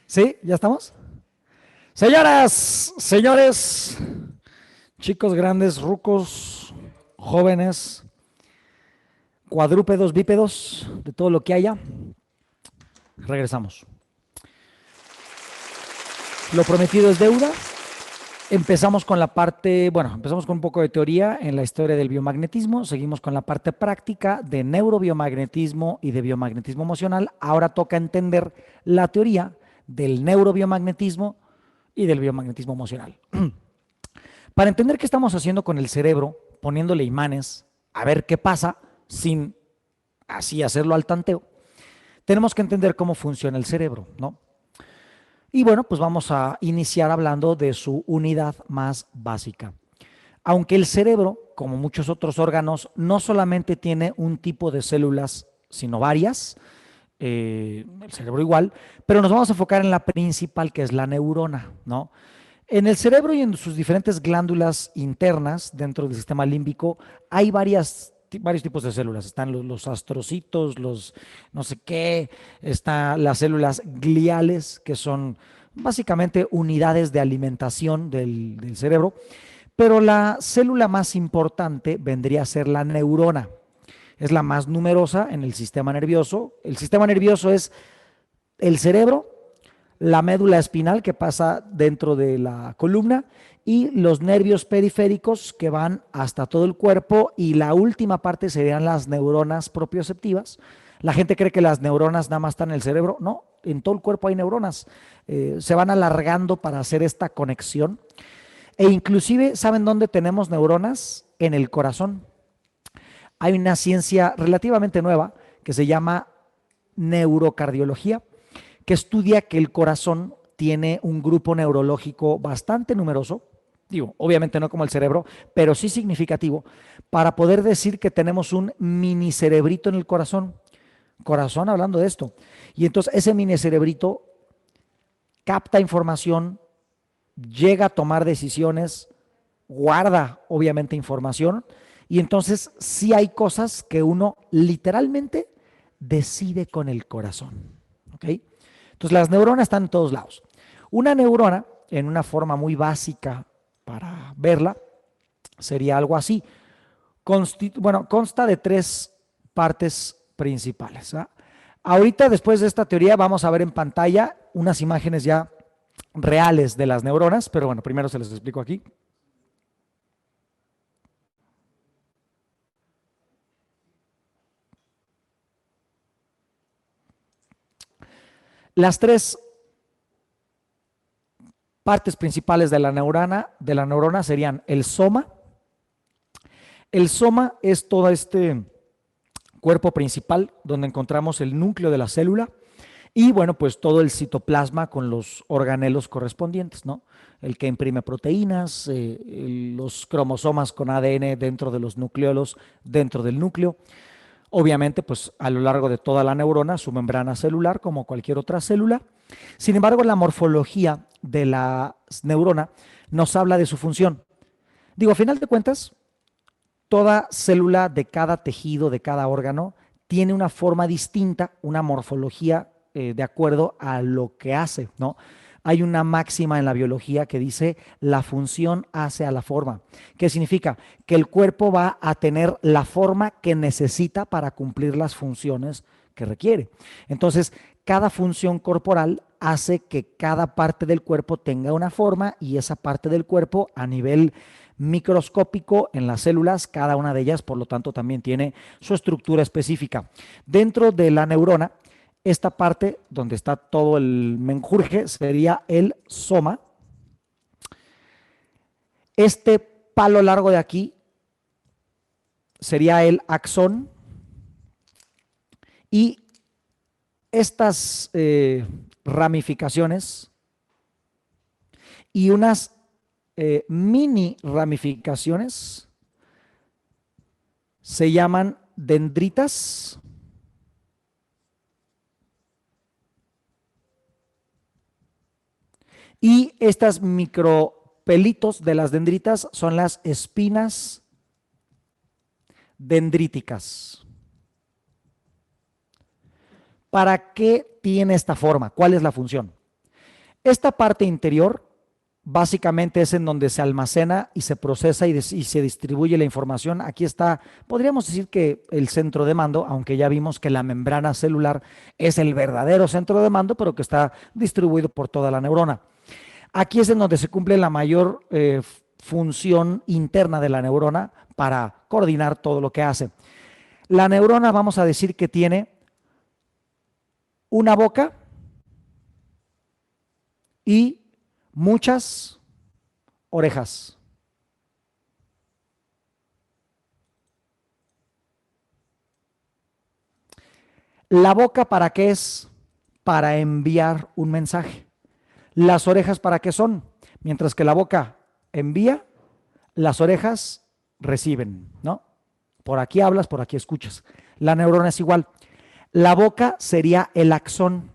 ¿Sí? ¿Ya estamos? Señoras, señores, chicos grandes, rucos, jóvenes, cuadrúpedos, bípedos, de todo lo que haya, regresamos. Lo prometido es deuda. Empezamos con la parte, bueno, empezamos con un poco de teoría en la historia del biomagnetismo, seguimos con la parte práctica de neurobiomagnetismo y de biomagnetismo emocional. Ahora toca entender la teoría del neurobiomagnetismo y del biomagnetismo emocional. Para entender qué estamos haciendo con el cerebro, poniéndole imanes, a ver qué pasa, sin así hacerlo al tanteo, tenemos que entender cómo funciona el cerebro, ¿no? Y bueno, pues vamos a iniciar hablando de su unidad más básica. Aunque el cerebro, como muchos otros órganos, no solamente tiene un tipo de células, sino varias, el cerebro igual, pero nos vamos a enfocar en la principal, que es la neurona, ¿no? En el cerebro y en sus diferentes glándulas internas dentro del sistema límbico hay varios tipos de células. Están los astrocitos, los no sé qué, están las células gliales, que son básicamente unidades de alimentación del cerebro, pero la célula más importante vendría a ser la neurona. Es la más numerosa en el sistema nervioso. El sistema nervioso es el cerebro, la médula espinal que pasa dentro de la columna y los nervios periféricos que van hasta todo el cuerpo, y la última parte serían las neuronas propioceptivas. La gente cree que las neuronas nada más están en el cerebro. No, en todo el cuerpo hay neuronas. Se van alargando para hacer esta conexión. E inclusive, ¿saben dónde tenemos neuronas? En el corazón. Hay una ciencia relativamente nueva que se llama neurocardiología, que estudia que el corazón tiene un grupo neurológico bastante numeroso, digo, obviamente no como el cerebro, pero sí significativo, para poder decir que tenemos un mini cerebrito en el corazón. Corazón hablando de esto. Y entonces ese mini cerebrito capta información, llega a tomar decisiones, guarda obviamente información, y entonces sí hay cosas que uno literalmente decide con el corazón. ¿Ok? Entonces las neuronas están en todos lados. Una neurona, en una forma muy básica para verla, sería algo así. Consta de tres partes principales. ¿Ah? Ahorita, después de esta teoría, vamos a ver en pantalla unas imágenes ya reales de las neuronas, pero bueno, primero se les explico aquí. Las tres partes principales de la neurona serían el soma. El soma es todo este cuerpo principal donde encontramos el núcleo de la célula y bueno, pues todo el citoplasma con los organelos correspondientes, ¿no? El que imprime proteínas, los cromosomas con ADN dentro de los nucleolos, dentro del núcleo. Obviamente, pues a lo largo de toda la neurona, su membrana celular, como cualquier otra célula. Sin embargo, la morfología de la neurona nos habla de su función. Digo, a final de cuentas, toda célula de cada tejido, de cada órgano, tiene una forma distinta, una morfología de acuerdo a lo que hace, ¿no? Hay una máxima en la biología que dice la función hace a la forma. ¿Qué significa? Que el cuerpo va a tener la forma que necesita para cumplir las funciones que requiere. Entonces, cada función corporal hace que cada parte del cuerpo tenga una forma, y esa parte del cuerpo a nivel microscópico en las células, cada una de ellas, por lo tanto, también tiene su estructura específica. Dentro de la neurona, esta parte donde está todo el menjurje sería el soma. Este palo largo de aquí sería el axón, y estas ramificaciones y unas mini ramificaciones se llaman dendritas, y estas micropelitos de las dendritas son las espinas dendríticas. ¿Para qué tiene esta forma? ¿Cuál es la función? Esta parte interior básicamente es en donde se almacena y se procesa y se distribuye la información. Aquí está, podríamos decir que el centro de mando, aunque ya vimos que la membrana celular es el verdadero centro de mando, pero que está distribuido por toda la neurona. Aquí es en donde se cumple la mayor función interna de la neurona para coordinar todo lo que hace. La neurona, vamos a decir que tiene una boca y muchas orejas. La boca, ¿para qué es? Para enviar un mensaje. Las orejas, ¿para qué son? Mientras que la boca envía, las orejas reciben, ¿no? Por aquí hablas, por aquí escuchas. La neurona es igual. La boca sería el axón.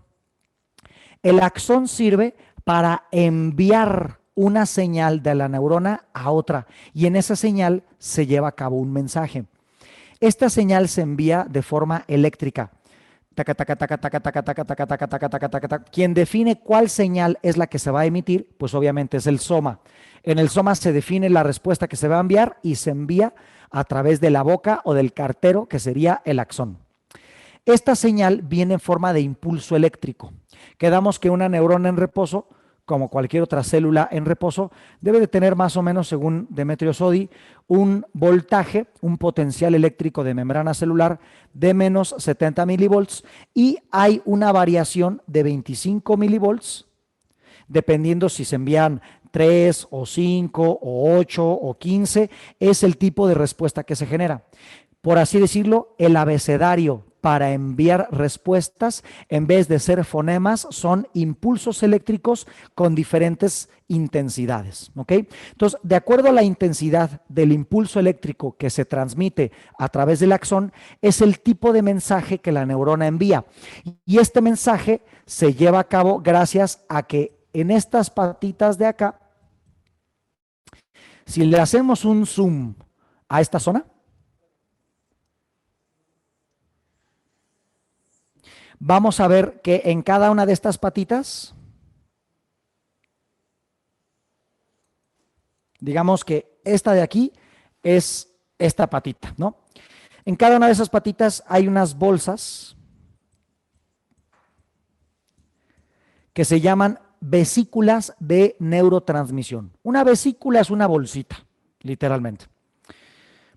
El axón sirve para enviar una señal de la neurona a otra y en esa señal se lleva a cabo un mensaje. Esta señal se envía de forma eléctrica. Taca, taca, taca, taca, taca, taca, taca, taca, taca, taca, taca, taca. Quien define cuál señal es la que se va a emitir, pues obviamente es el soma. En el soma se define la respuesta que se va a enviar y se envía a través de la boca o del cartero, que sería el axón. Esta señal viene en forma de impulso eléctrico. Quedamos que una neurona en reposo, como cualquier otra célula en reposo, debe de tener más o menos, según Demetrio Sodi, un voltaje, un potencial eléctrico de membrana celular de menos 70 milivolts y hay una variación de 25 milivolts, dependiendo si se envían 3 o 5 o 8 o 15, es el tipo de respuesta que se genera. Por así decirlo, el abecedario para enviar respuestas, en vez de ser fonemas, son impulsos eléctricos con diferentes intensidades, ¿ok? Entonces, de acuerdo a la intensidad del impulso eléctrico que se transmite a través del axón, es el tipo de mensaje que la neurona envía. Y este mensaje se lleva a cabo gracias a que en estas patitas de acá, si le hacemos un zoom a esta zona, vamos a ver que en cada una de estas patitas, digamos que esta de aquí es esta patita, ¿no? En cada una de esas patitas hay unas bolsas que se llaman vesículas de neurotransmisión. Una vesícula es una bolsita, literalmente.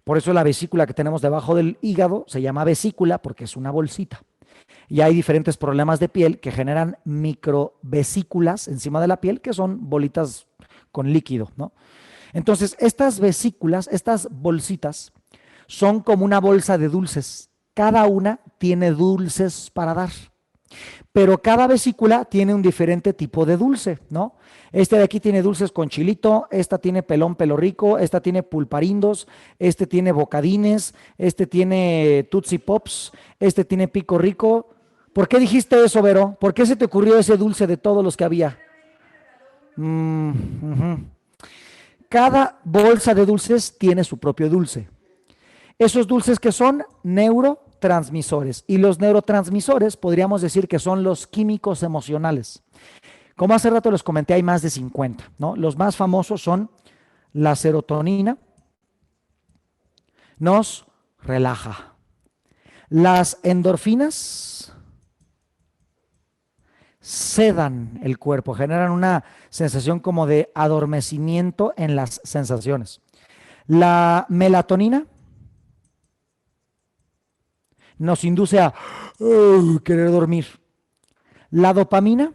Por eso la vesícula que tenemos debajo del hígado se llama vesícula porque es una bolsita. Y hay diferentes problemas de piel que generan microvesículas encima de la piel, que son bolitas con líquido, ¿no? Entonces, estas vesículas, estas bolsitas, son como una bolsa de dulces. Cada una tiene dulces para dar. Pero cada vesícula tiene un diferente tipo de dulce, ¿no? Este de aquí tiene dulces con chilito, esta tiene pelón pelo rico, esta tiene pulparindos, este tiene bocadines, este tiene Tootsie Pops, este tiene pico rico. ¿Por qué dijiste eso, Vero? ¿Por qué se te ocurrió ese dulce de todos los que había? Ujú. Cada bolsa de dulces tiene su propio dulce. Esos dulces que son neurotransmisores. Y los neurotransmisores podríamos decir que son los químicos emocionales. Como hace rato les comenté, hay más de 50, ¿no? Los más famosos son la serotonina, nos relaja. Las endorfinas sedan el cuerpo, generan una sensación como de adormecimiento en las sensaciones. La melatonina nos induce a querer dormir. La dopamina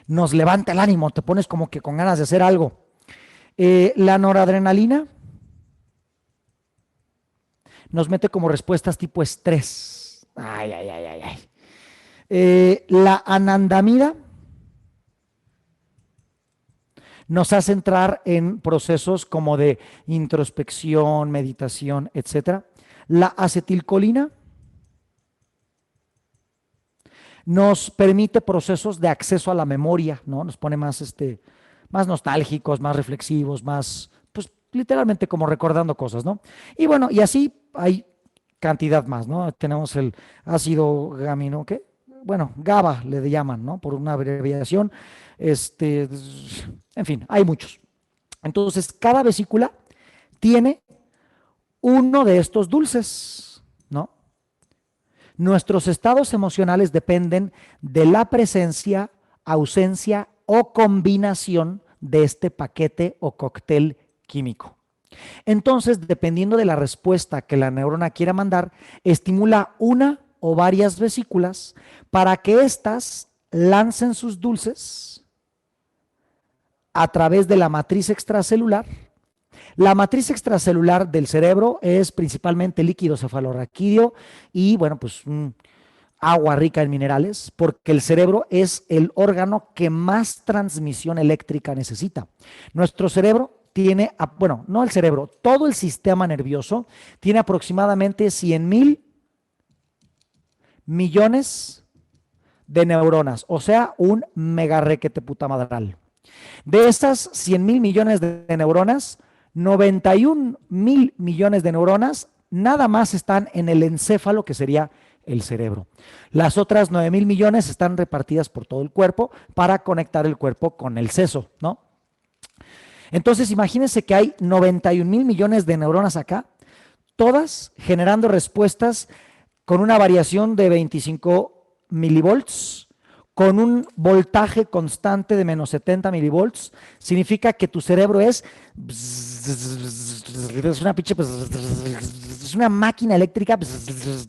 nos levanta el ánimo, te pones como que con ganas de hacer algo. La noradrenalina nos mete como respuestas tipo estrés. Ay, ay, ay, ay, ay. La anandamida nos hace entrar en procesos como de introspección, meditación, etcétera. La acetilcolina nos permite procesos de acceso a la memoria, ¿no? Nos pone más, más nostálgicos, más reflexivos, más, pues, literalmente como recordando cosas, ¿no? Y bueno, y así hay cantidad más, ¿no? Tenemos el ácido gamino, ¿qué? Bueno, GABA le llaman, ¿no? Por una abreviación. Este, en fin, hay muchos. Entonces, cada vesícula tiene uno de estos dulces, ¿no? Nuestros estados emocionales dependen de la presencia, ausencia o combinación de este paquete o cóctel químico. Entonces, dependiendo de la respuesta que la neurona quiera mandar, estimula una o varias vesículas para que éstas lancen sus dulces a través de la matriz extracelular. La matriz extracelular del cerebro es principalmente líquido cefalorraquídeo y, bueno, pues agua rica en minerales, porque el cerebro es el órgano que más transmisión eléctrica necesita. Nuestro cerebro tiene, bueno, no el cerebro, todo el sistema nervioso tiene aproximadamente 100,000 millones de neuronas, o sea, un megarrequete puta madral. De estas 100,000 millones de neuronas, 91,000 millones de neuronas nada más están en el encéfalo, que sería el cerebro. Las otras 9,000 millones están repartidas por todo el cuerpo para conectar el cuerpo con el seso, ¿no? Entonces, imagínense que hay 91,000 millones de neuronas acá, todas generando respuestas con una variación de 25 milivolts, con un voltaje constante de menos 70 milivolts. Significa que tu cerebro es una pinche, es una máquina eléctrica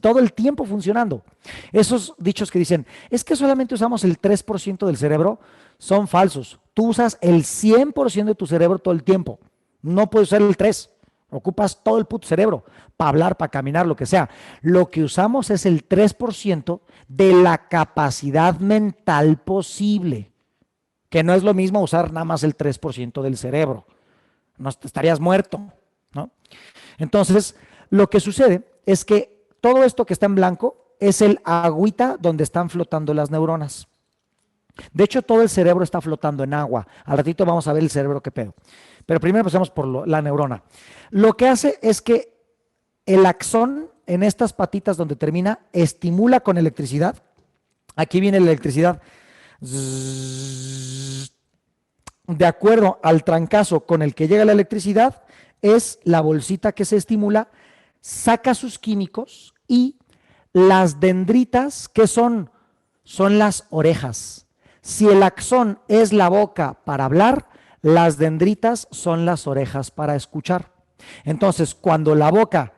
todo el tiempo funcionando. Esos dichos que dicen, es que solamente usamos el 3% del cerebro, son falsos. Tú usas el 100% de tu cerebro todo el tiempo. No puedes usar el 3%. Ocupas todo el puto cerebro para hablar, para caminar, lo que sea. Lo que usamos es el 3% de la capacidad mental posible, que no es lo mismo usar nada más el 3% del cerebro. No estarías muerto, ¿no? Entonces, lo que sucede es que todo esto que está en blanco es el agüita donde están flotando las neuronas. De hecho, todo el cerebro está flotando en agua. Al ratito vamos a ver el cerebro qué pedo. Pero primero empezamos por la neurona. Lo que hace es que el axón en estas patitas donde termina estimula con electricidad. Aquí viene la electricidad. De acuerdo al trancazo con el que llega la electricidad, es la bolsita que se estimula, saca sus químicos y las dendritas, ¿qué son? Son las orejas. Si el axón es la boca para hablar, las dendritas son las orejas para escuchar. Entonces, cuando la boca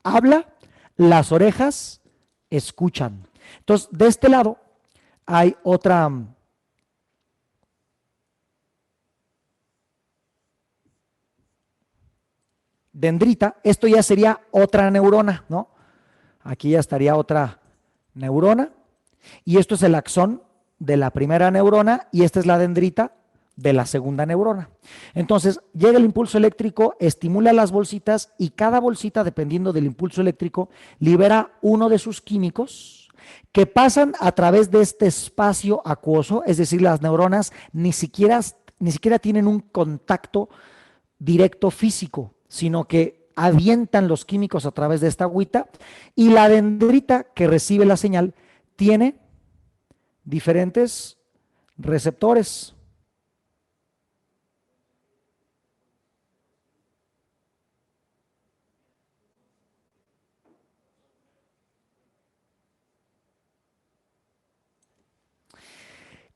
habla, las orejas escuchan. Entonces, de este lado hay otra dendrita. Esto ya sería otra neurona, ¿no? Aquí ya estaría otra neurona. Y esto es el axón de la primera neurona y esta es la dendrita de la segunda neurona. Entonces, llega el impulso eléctrico, estimula las bolsitas y cada bolsita, dependiendo del impulso eléctrico, libera uno de sus químicos que pasan a través de este espacio acuoso, es decir, las neuronas ni siquiera tienen un contacto directo físico, sino que avientan los químicos a través de esta agüita y la dendrita que recibe la señal tiene diferentes receptores.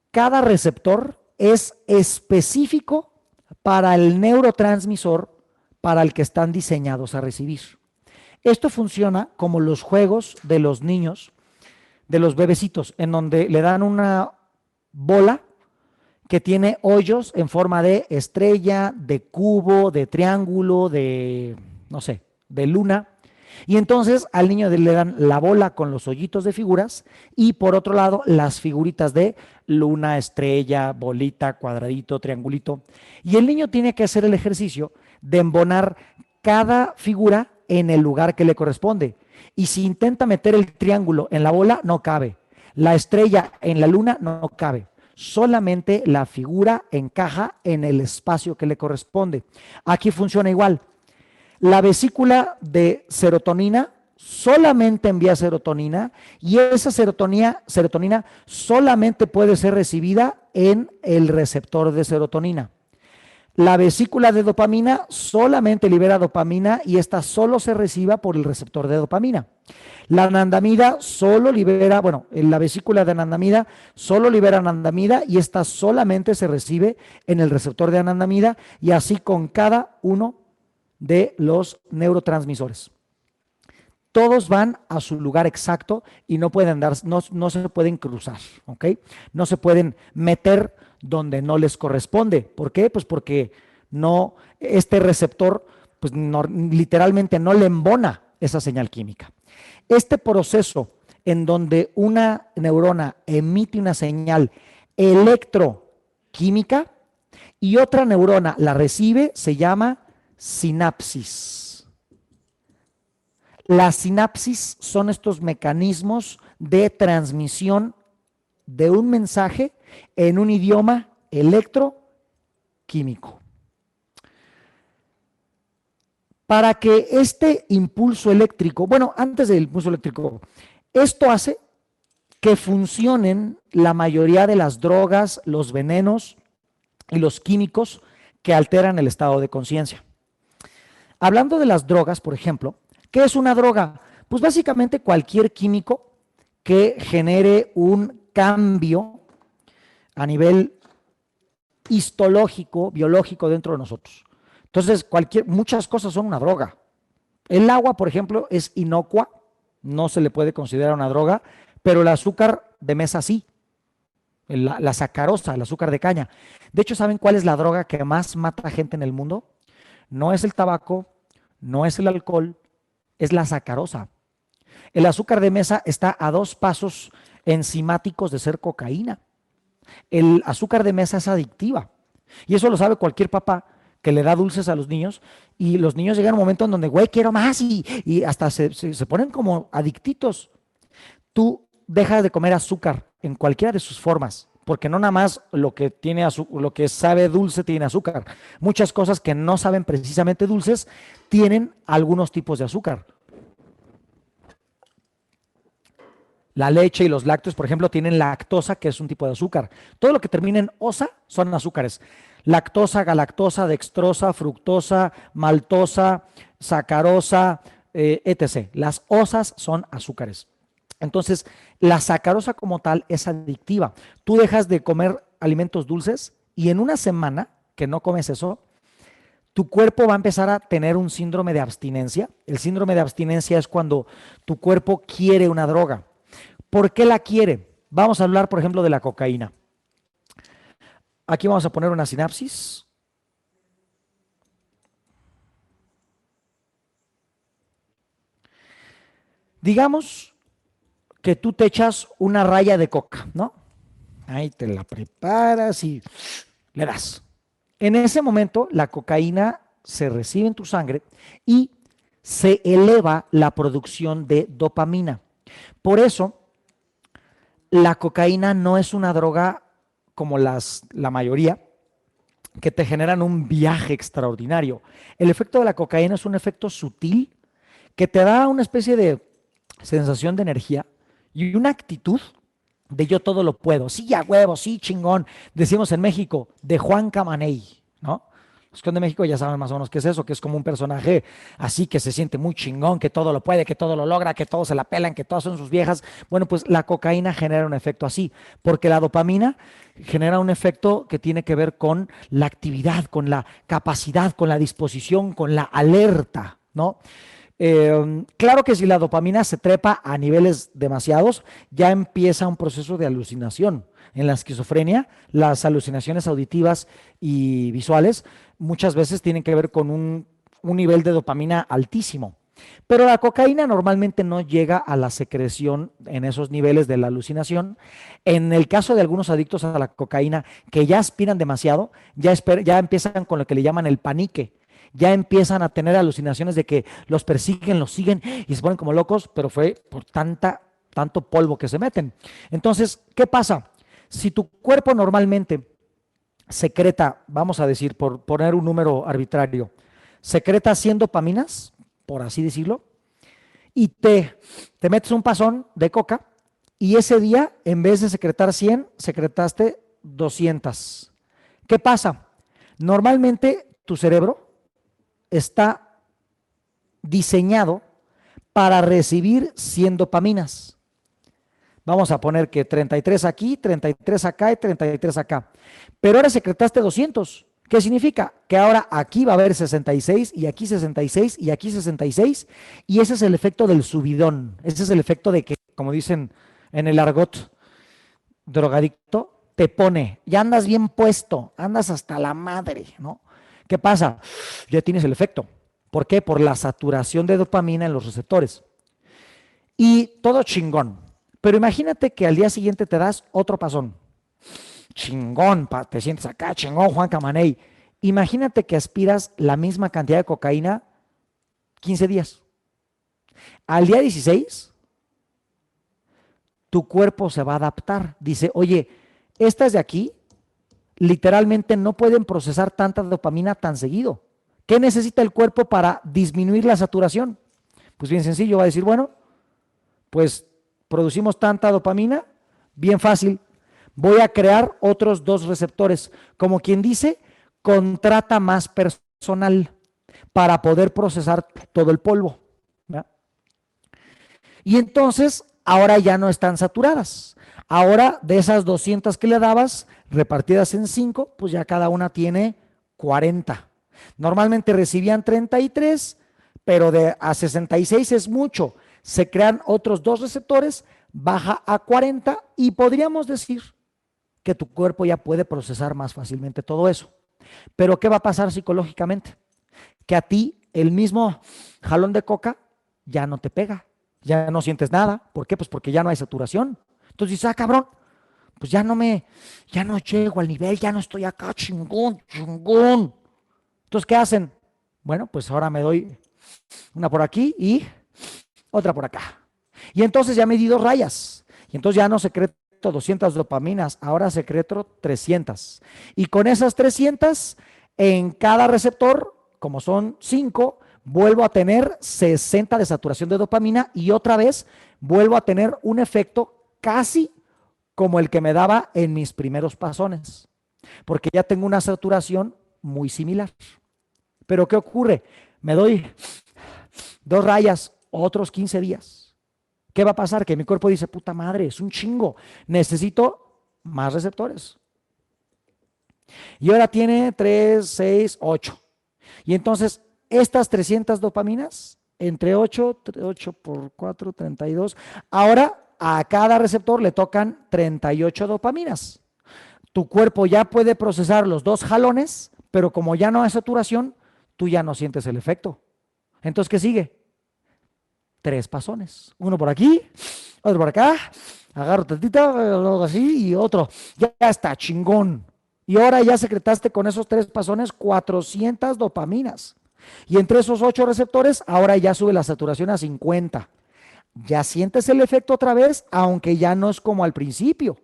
Cada receptor es específico para el neurotransmisor para el que están diseñados a recibir. Esto funciona como los juegos de los niños, de los bebecitos, en donde le dan una bola que tiene hoyos en forma de estrella, de cubo, de triángulo, de, no sé, de luna. Y entonces al niño le dan la bola con los hoyitos de figuras y por otro lado las figuritas de luna, estrella, bolita, cuadradito, triangulito. Y el niño tiene que hacer el ejercicio de embonar cada figura en el lugar que le corresponde. Y si intenta meter el triángulo en la bola, no cabe. La estrella en la luna no cabe. solamente la figura encaja en el espacio que le corresponde. Aquí funciona igual. La vesícula de serotonina solamente envía serotonina y esa serotonina solamente puede ser recibida en el receptor de serotonina. La vesícula de dopamina solamente libera dopamina y esta solo se reciba por el receptor de dopamina. La anandamida solo libera, bueno, en la vesícula de anandamida solo libera anandamida y esta solamente se recibe en el receptor de anandamida y así con cada uno de los neurotransmisores. Todos van a su lugar exacto y no pueden no se pueden cruzar, ¿ok? No se pueden meter donde no les corresponde. ¿Por qué? Pues porque no, este receptor, pues no, literalmente no le embona esa señal química. Este proceso en donde una neurona emite una señal electroquímica y otra neurona la recibe se llama sinapsis. Las sinapsis son estos mecanismos de transmisión de un mensaje en un idioma electroquímico. Para que este impulso eléctrico, bueno, antes del impulso eléctrico, esto hace que funcionen la mayoría de las drogas, los venenos y los químicos que alteran el estado de conciencia. Hablando de las drogas, por ejemplo, ¿qué es una droga? Pues básicamente cualquier químico que genere un cambio a nivel histológico, biológico dentro de nosotros. Entonces, muchas cosas son una droga. El agua, por ejemplo, es inocua, no se le puede considerar una droga, pero el azúcar de mesa sí, la sacarosa, el azúcar de caña. De hecho, ¿saben cuál es la droga que más mata gente en el mundo? No es el tabaco, no es el alcohol, es la sacarosa. El azúcar de mesa está a 2 pasos enzimáticos de ser cocaína. El azúcar de mesa es adictiva. Y eso lo sabe cualquier papá que le da dulces a los niños. Y los niños llegan a un momento en donde, güey, quiero más. Y hasta se ponen como adictitos. Tú dejas de comer azúcar en cualquiera de sus formas. Porque no nada más lo que sabe dulce tiene azúcar. Muchas cosas que no saben precisamente dulces tienen algunos tipos de azúcar. La leche y los lácteos, por ejemplo, tienen lactosa, que es un tipo de azúcar. Todo lo que termina en osa son azúcares. Lactosa, galactosa, dextrosa, fructosa, maltosa, sacarosa, etc. Las osas son azúcares. Entonces, la sacarosa como tal es adictiva. Tú dejas de comer alimentos dulces y en una semana que no comes eso, tu cuerpo va a empezar a tener un síndrome de abstinencia. El síndrome de abstinencia es cuando tu cuerpo quiere una droga. ¿Por qué la quiere? Vamos a hablar, por ejemplo, de la cocaína. Aquí vamos a poner una sinapsis. Digamos que tú te echas una raya de coca, ¿no? Ahí te la preparas y le das. En ese momento, la cocaína se recibe en tu sangre y se eleva la producción de dopamina. Por eso, la cocaína no es una droga como la mayoría, que te generan un viaje extraordinario. El efecto de la cocaína es un efecto sutil que te da una especie de sensación de energía y una actitud de yo todo lo puedo. Sí, a huevo, sí, chingón. Decimos en México, de Juan Camaney, ¿no? Los que son de México ya saben más o menos qué es eso, que es como un personaje así que se siente muy chingón, que todo lo puede, que todo lo logra, que todos se la pelan, que todas son sus viejas. Bueno, pues la cocaína genera un efecto así, porque la dopamina genera un efecto que tiene que ver con la actividad, con la capacidad, con la disposición, con la alerta, ¿no? Claro que si la dopamina se trepa a niveles demasiados, ya empieza un proceso de alucinación. En la esquizofrenia, las alucinaciones auditivas y visuales muchas veces tienen que ver con un nivel de dopamina altísimo. Pero la cocaína normalmente no llega a la secreción en esos niveles de la alucinación. En el caso de algunos adictos a la cocaína que ya aspiran demasiado, ya empiezan con lo que le llaman el panique. Ya empiezan a tener alucinaciones de que los persiguen, los siguen y se ponen como locos, pero fue por tanto polvo que se meten. Entonces, ¿qué pasa? Si tu cuerpo normalmente secreta, vamos a decir, por poner un número arbitrario, secreta 100 dopaminas, por así decirlo, y te metes un pasón de coca y ese día, en vez de secretar 100, secretaste 200. ¿Qué pasa? Normalmente tu cerebro está diseñado para recibir 100 dopaminas. Vamos a poner que 33 aquí, 33 acá y 33 acá. Pero ahora secretaste 200. ¿Qué significa? Que ahora aquí va a haber 66 y aquí 66 y aquí 66 y ese es el efecto del subidón. Ese es el efecto de que, como dicen en el argot drogadicto, te pone, ya andas bien puesto, andas hasta la madre, ¿no? ¿Qué pasa? Ya tienes el efecto. ¿Por qué? Por la saturación de dopamina en los receptores. Y todo chingón. Pero imagínate que al día siguiente te das otro pasón. Chingón, te sientes acá, chingón, Juan Camaney. Imagínate que aspiras la misma cantidad de cocaína 15 días. Al día 16, tu cuerpo se va a adaptar. Dice, oye, estas de aquí literalmente no pueden procesar tanta dopamina tan seguido. ¿Qué necesita el cuerpo para disminuir la saturación? Pues bien sencillo, va a decir, bueno, pues producimos tanta dopamina, bien fácil, voy a crear otros 2 receptores. Como quien dice, contrata más personal para poder procesar todo el polvo, ¿verdad? Y entonces, ahora ya no están saturadas. Ahora, de esas 200 que le dabas, repartidas en 5, pues ya cada una tiene 40. Normalmente recibían 33, pero de a 66 es mucho. Se crean otros 2 receptores, baja a 40 y podríamos decir que tu cuerpo ya puede procesar más fácilmente todo eso. Pero ¿qué va a pasar psicológicamente? Que a ti el mismo jalón de coca ya no te pega, ya no sientes nada. ¿Por qué? Pues porque ya no hay saturación. Entonces dices, cabrón, pues ya no llego al nivel, ya no estoy acá, chingón, chingón. Entonces, ¿qué hacen? Bueno, pues ahora me doy una por aquí y otra por acá. Y entonces ya me di 2 rayas. Y entonces ya no secreto 200 dopaminas, ahora secreto 300. Y con esas 300, en cada receptor, como son 5, vuelvo a tener 60 de saturación de dopamina y otra vez vuelvo a tener un efecto casi como el que me daba en mis primeros pasones, porque ya tengo una saturación muy similar. Pero ¿qué ocurre? Me doy 2 rayas, otros 15 días. ¿Qué va a pasar? Que mi cuerpo dice, puta madre, es un chingo, necesito más receptores. Y ahora tiene 3, 6, 8. Y entonces, estas 300 dopaminas, entre 8 por 4, 32, ahora a cada receptor le tocan 38 dopaminas. Tu cuerpo ya puede procesar los 2 jalones, pero como ya no hay saturación, tú ya no sientes el efecto. Entonces, ¿qué sigue? 3 pasones. Uno por aquí, otro por acá, agarro tantita, luego así y otro. Ya está, chingón. Y ahora ya secretaste con esos 3 pasones 400 dopaminas. Y entre esos 8 receptores, ahora ya sube la saturación a 50. Ya sientes el efecto otra vez, aunque ya no es como al principio.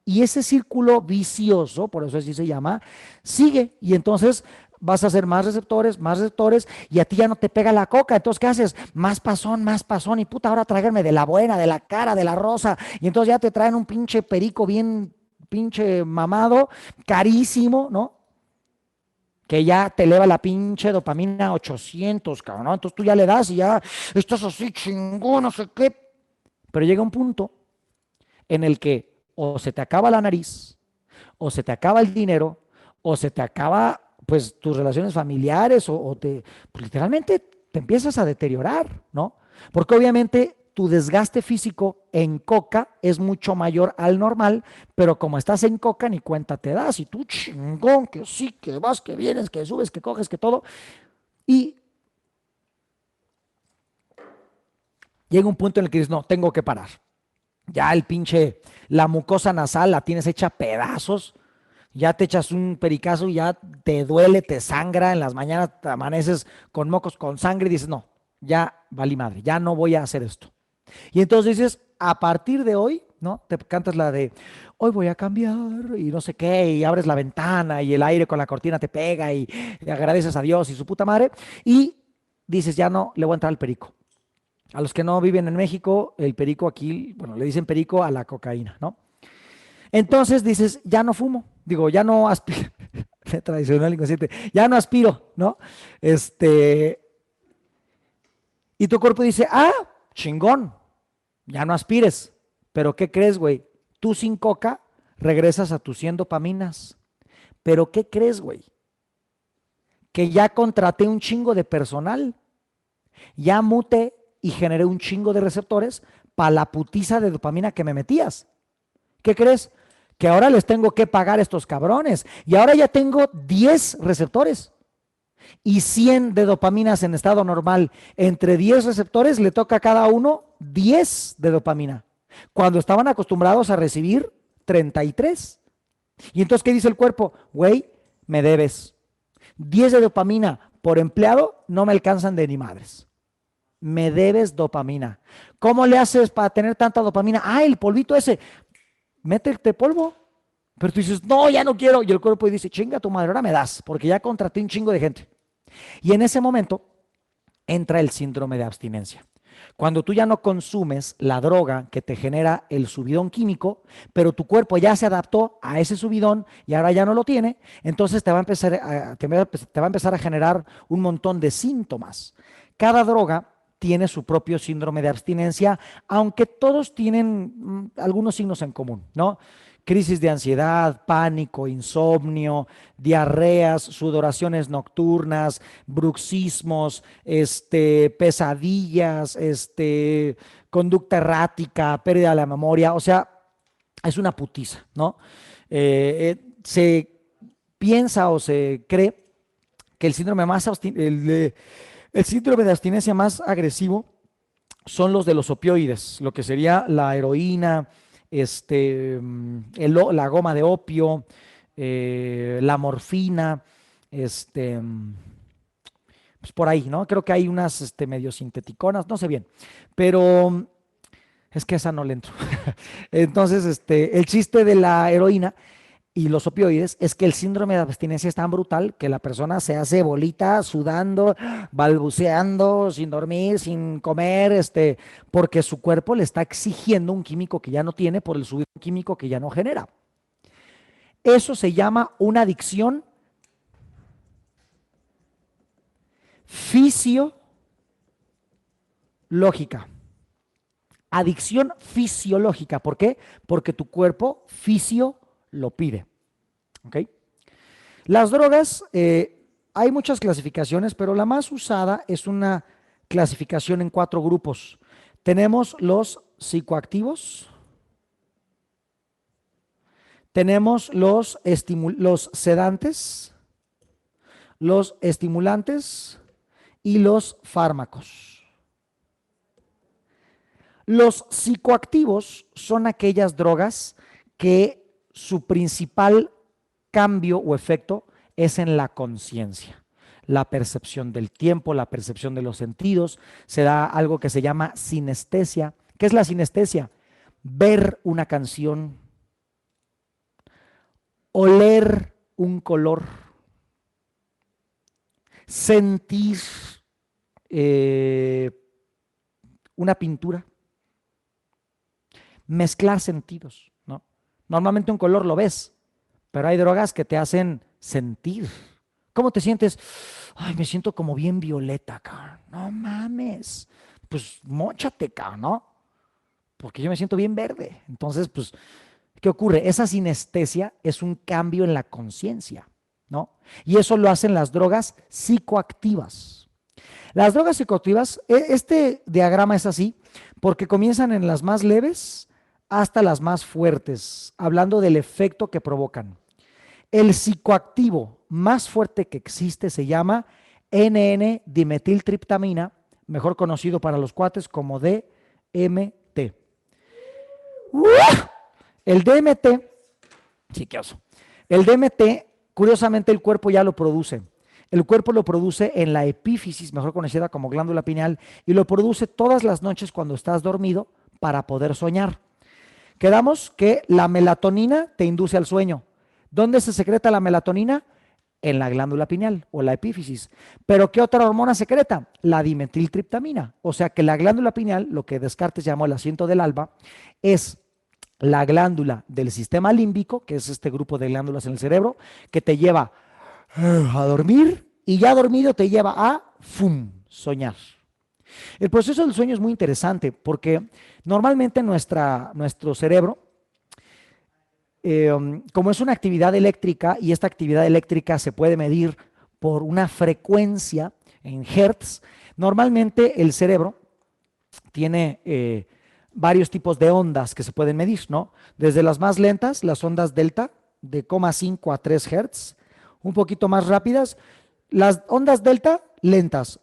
Y ese círculo vicioso, por eso así se llama, sigue. Y entonces vas a hacer más receptores, y a ti ya no te pega la coca. Entonces, ¿qué haces? Más pasón, y puta, ahora tráiganme de la buena, de la cara, de la rosa. Y entonces ya te traen un pinche perico bien pinche mamado, carísimo, ¿no? Que ya te eleva la pinche dopamina a 800, cabrón, ¿no? Entonces tú ya le das y ya estás así chingón, no sé qué. Pero llega un punto en el que o se te acaba la nariz, o se te acaba el dinero, o se te acaba pues tus relaciones familiares, pues, literalmente te empiezas a deteriorar, ¿no? Porque obviamente tu desgaste físico en coca es mucho mayor al normal, pero como estás en coca ni cuenta te das, y tú chingón, que sí, que vas, que vienes, que subes, que coges, que todo, y llega un punto en el que dices, no, tengo que parar. Ya la mucosa nasal la tienes hecha pedazos, ya te echas un pericazo y ya te duele, te sangra, en las mañanas te amaneces con mocos, con sangre y dices, no, ya valí madre, ya no voy a hacer esto. Y entonces dices, a partir de hoy, ¿no? Te cantas la de, hoy voy a cambiar y no sé qué, y abres la ventana y el aire con la cortina te pega y agradeces a Dios y su puta madre, y dices, ya no, le voy a entrar al perico. A los que no viven en México, el perico aquí, bueno, le dicen perico a la cocaína, ¿no? Entonces dices, ya no fumo, digo, ya no aspiro, tradicional inconsciente, ya no aspiro, ¿no? Este, y tu cuerpo dice, ah, chingón, ya no aspires. Pero ¿qué crees, güey? Tú sin coca regresas a tus 100 dopaminas. Pero ¿qué crees, güey? Que ya contraté un chingo de personal, ya muté y generé un chingo de receptores para la putiza de dopamina que me metías. ¿Qué crees? Que ahora les tengo que pagar a estos cabrones. Y ahora ya tengo 10 receptores y 100 de dopaminas en estado normal. Entre 10 receptores le toca a cada uno 10 de dopamina, cuando estaban acostumbrados a recibir 33. Y entonces, ¿qué dice el cuerpo? Güey, me debes. 10 de dopamina por empleado no me alcanzan de ni madres. Me debes dopamina. ¿Cómo le haces para tener tanta dopamina? Ah, el polvito ese. Métete polvo. Pero tú dices, no, ya no quiero. Y el cuerpo dice, chinga tu madre, ahora me das, porque ya contraté un chingo de gente. Y en ese momento entra el síndrome de abstinencia. Cuando tú ya no consumes la droga que te genera el subidón químico, pero tu cuerpo ya se adaptó a ese subidón y ahora ya no lo tiene, entonces te va a empezar a generar un montón de síntomas. Cada droga tiene su propio síndrome de abstinencia, aunque todos tienen algunos signos en común, ¿no? Crisis de ansiedad, pánico, insomnio, diarreas, sudoraciones nocturnas, bruxismos, pesadillas, conducta errática, pérdida de la memoria, o sea, es una putiza, ¿no? Se piensa o se cree que el síndrome de abstinencia más agresivo son los de los opioides, lo que sería la heroína, la goma de opio, la morfina, este, pues por ahí, ¿no? Creo que hay unas medio sinteticonas, no sé bien, pero es que esa no le entro. Entonces, el chiste de la heroína y los opioides es que el síndrome de abstinencia es tan brutal que la persona se hace bolita, sudando, balbuceando, sin dormir, sin comer, porque su cuerpo le está exigiendo un químico que ya no tiene por el subidón químico que ya no genera. Eso se llama una adicción fisiológica. Adicción fisiológica. ¿Por qué? Porque tu cuerpo lo pide. ¿Ok? Las drogas, hay muchas clasificaciones, pero la más usada es una clasificación en 4 grupos. Tenemos los psicoactivos, tenemos los sedantes, los estimulantes y los fármacos. Los psicoactivos son aquellas drogas que su principal cambio o efecto es en la conciencia, la percepción del tiempo, la percepción de los sentidos. Se da algo que se llama sinestesia. ¿Qué es la sinestesia? Ver una canción, oler un color, sentir una pintura, mezclar sentidos, ¿no? Normalmente un color lo ves, pero hay drogas que te hacen sentir. ¿Cómo te sientes? Ay, me siento como bien violeta, cabrón. No mames. Pues móchate, cabrón, ¿no? Porque yo me siento bien verde. Entonces, pues, ¿qué ocurre? Esa sinestesia es un cambio en la conciencia, ¿no? Y eso lo hacen las drogas psicoactivas. Las drogas psicoactivas, este diagrama es así, porque comienzan en las más leves hasta las más fuertes, hablando del efecto que provocan. El psicoactivo más fuerte que existe se llama NN-dimetiltriptamina, mejor conocido para los cuates como DMT. El DMT, sí, qué oso. El DMT, curiosamente, el cuerpo ya lo produce. El cuerpo lo produce en la epífisis, mejor conocida como glándula pineal, y lo produce todas las noches cuando estás dormido para poder soñar. Quedamos que la melatonina te induce al sueño. ¿Dónde se secreta la melatonina? En la glándula pineal o la epífisis. ¿Pero qué otra hormona secreta? La dimetiltriptamina. O sea que la glándula pineal, lo que Descartes llamó el asiento del alba, es la glándula del sistema límbico, que es este grupo de glándulas en el cerebro, que te lleva a dormir y ya dormido te lleva a soñar. El proceso del sueño es muy interesante porque normalmente nuestro cerebro, como es una actividad eléctrica y esta actividad eléctrica se puede medir por una frecuencia en hertz, normalmente el cerebro tiene varios tipos de ondas que se pueden medir, ¿no? Desde las más lentas, las ondas delta, de 0,5 a 3 Hz, un poquito más rápidas, las ondas delta lentas.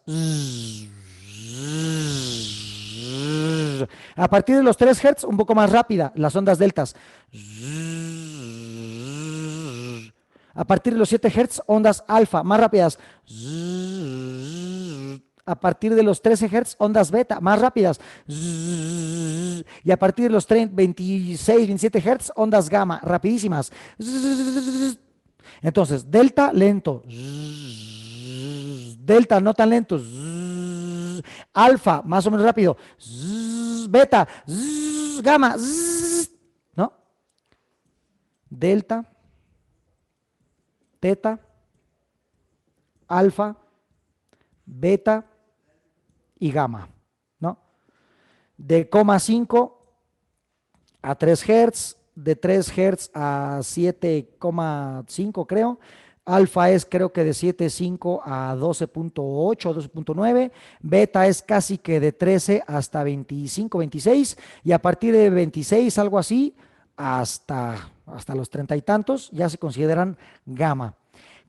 A partir de los 3 Hz, un poco más rápida, las ondas deltas. A partir de los 7 Hz, ondas alfa, más rápidas. A partir de los 13 Hz, ondas beta, más rápidas. Y a partir de los 26, 27 Hz, ondas gamma, rapidísimas. Entonces, delta, lento. Delta, no tan lento. Alfa, más o menos rápido. Beta, gamma, ¿no? Delta, teta, alfa, beta y gamma, ¿no? De 0,5 a 3 Hz, de 3 Hz a 7,5 creo. Alfa es creo que de 7,5 a 12,8, 12,9. Beta es casi que de 13 hasta 25, 26. Y a partir de 26, algo así, hasta los 30 y tantos, ya se consideran gamma.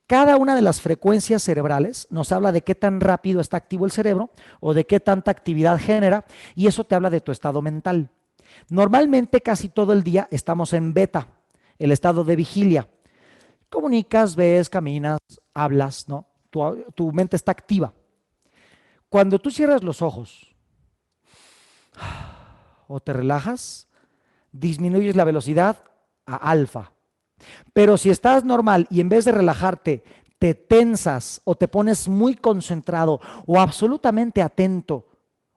Cada una de las frecuencias cerebrales nos habla de qué tan rápido está activo el cerebro o de qué tanta actividad genera, y eso te habla de tu estado mental. Normalmente casi todo el día estamos en beta, el estado de vigilia. Comunicas, ves, caminas, hablas, ¿no? Tu mente está activa. Cuando tú cierras los ojos o te relajas, disminuyes la velocidad a alfa. Pero si estás normal y en vez de relajarte te tensas o te pones muy concentrado o absolutamente atento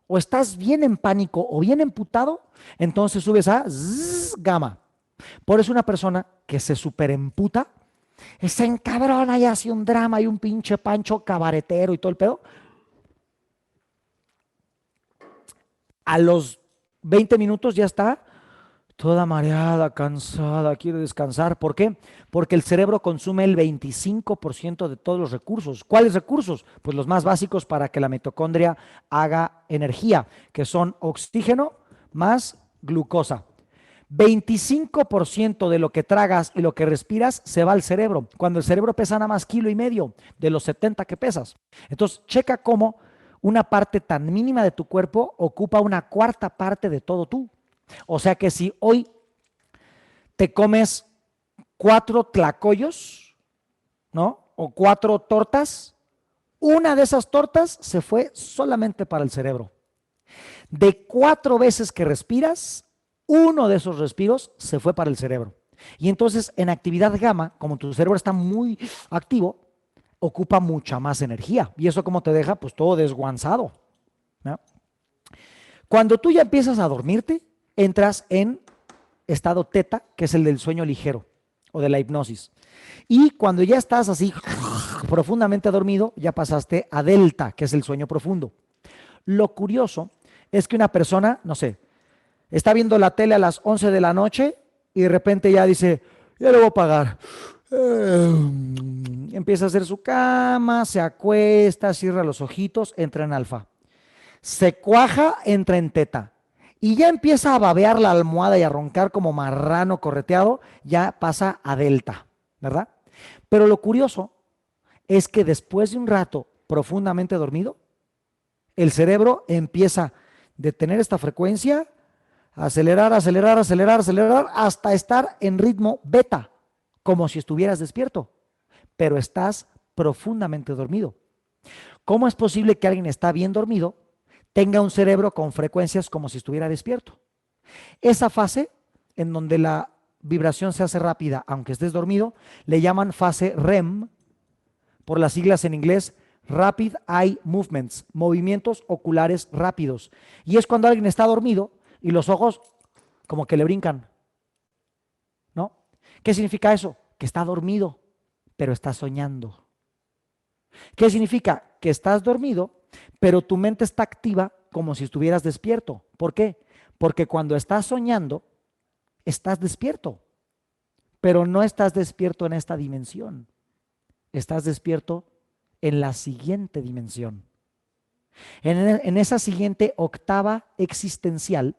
o estás bien en pánico o bien emputado, entonces subes a gamma. Por eso una persona que se superemputa, se encabrona y hace un drama y un pinche pancho cabaretero y todo el pedo, a los 20 minutos ya está toda mareada, cansada, quiere descansar. ¿Por qué? Porque el cerebro consume el 25% de todos los recursos. ¿Cuáles recursos? Pues los más básicos para que la mitocondria haga energía, que son oxígeno más glucosa. 25% de lo que tragas y lo que respiras se va al cerebro, cuando el cerebro pesa nada más 1,5 kilos de los 70 que pesas. Entonces, checa cómo una parte tan mínima de tu cuerpo ocupa una cuarta parte de todo tú. O sea que si hoy te comes 4 tlacoyos, ¿no? O 4 tortas, una de esas tortas se fue solamente para el cerebro. De 4 veces que respiras, uno de esos respiros se fue para el cerebro. Y entonces en actividad gamma, como tu cerebro está muy activo, ocupa mucha más energía. ¿Y eso cómo te deja? Pues todo desguanzado, ¿no? Cuando tú ya empiezas a dormirte, entras en estado teta, que es el del sueño ligero o de la hipnosis. Y cuando ya estás así profundamente dormido, ya pasaste a delta, que es el sueño profundo. Lo curioso es que una persona, no sé, está viendo la tele a las 11 de la noche y de repente ya dice, ya le voy a pagar. Empieza a hacer su cama, se acuesta, cierra los ojitos, entra en alfa. Se cuaja, entra en teta. Y ya empieza a babear la almohada y a roncar como marrano correteado, ya pasa a delta, ¿verdad? Pero lo curioso es que después de un rato profundamente dormido, el cerebro empieza a detener esta frecuencia, acelerar, acelerar, acelerar, acelerar, hasta estar en ritmo beta, como si estuvieras despierto, pero estás profundamente dormido. ¿Cómo es posible que alguien está bien dormido tenga un cerebro con frecuencias como si estuviera despierto? Esa fase en donde la vibración se hace rápida, aunque estés dormido, le llaman fase REM, por las siglas en inglés, Rapid Eye Movements, movimientos oculares rápidos. Y es cuando alguien está dormido y los ojos como que le brincan, ¿no? ¿Qué significa eso? Que está dormido, pero está soñando. ¿Qué significa? Que estás dormido, pero tu mente está activa como si estuvieras despierto. ¿Por qué? Porque cuando estás soñando, estás despierto, pero no estás despierto en esta dimensión. Estás despierto en la siguiente dimensión. En esa siguiente octava existencial,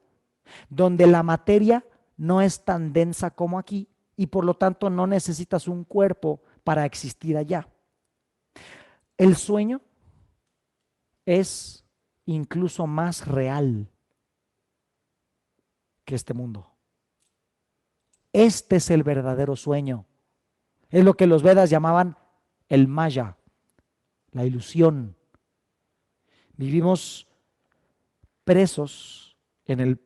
donde la materia no es tan densa como aquí y por lo tanto no necesitas un cuerpo para existir allá. El sueño es incluso más real que este mundo. Este es el verdadero sueño. Es lo que los Vedas llamaban el Maya, la ilusión. Vivimos presos en el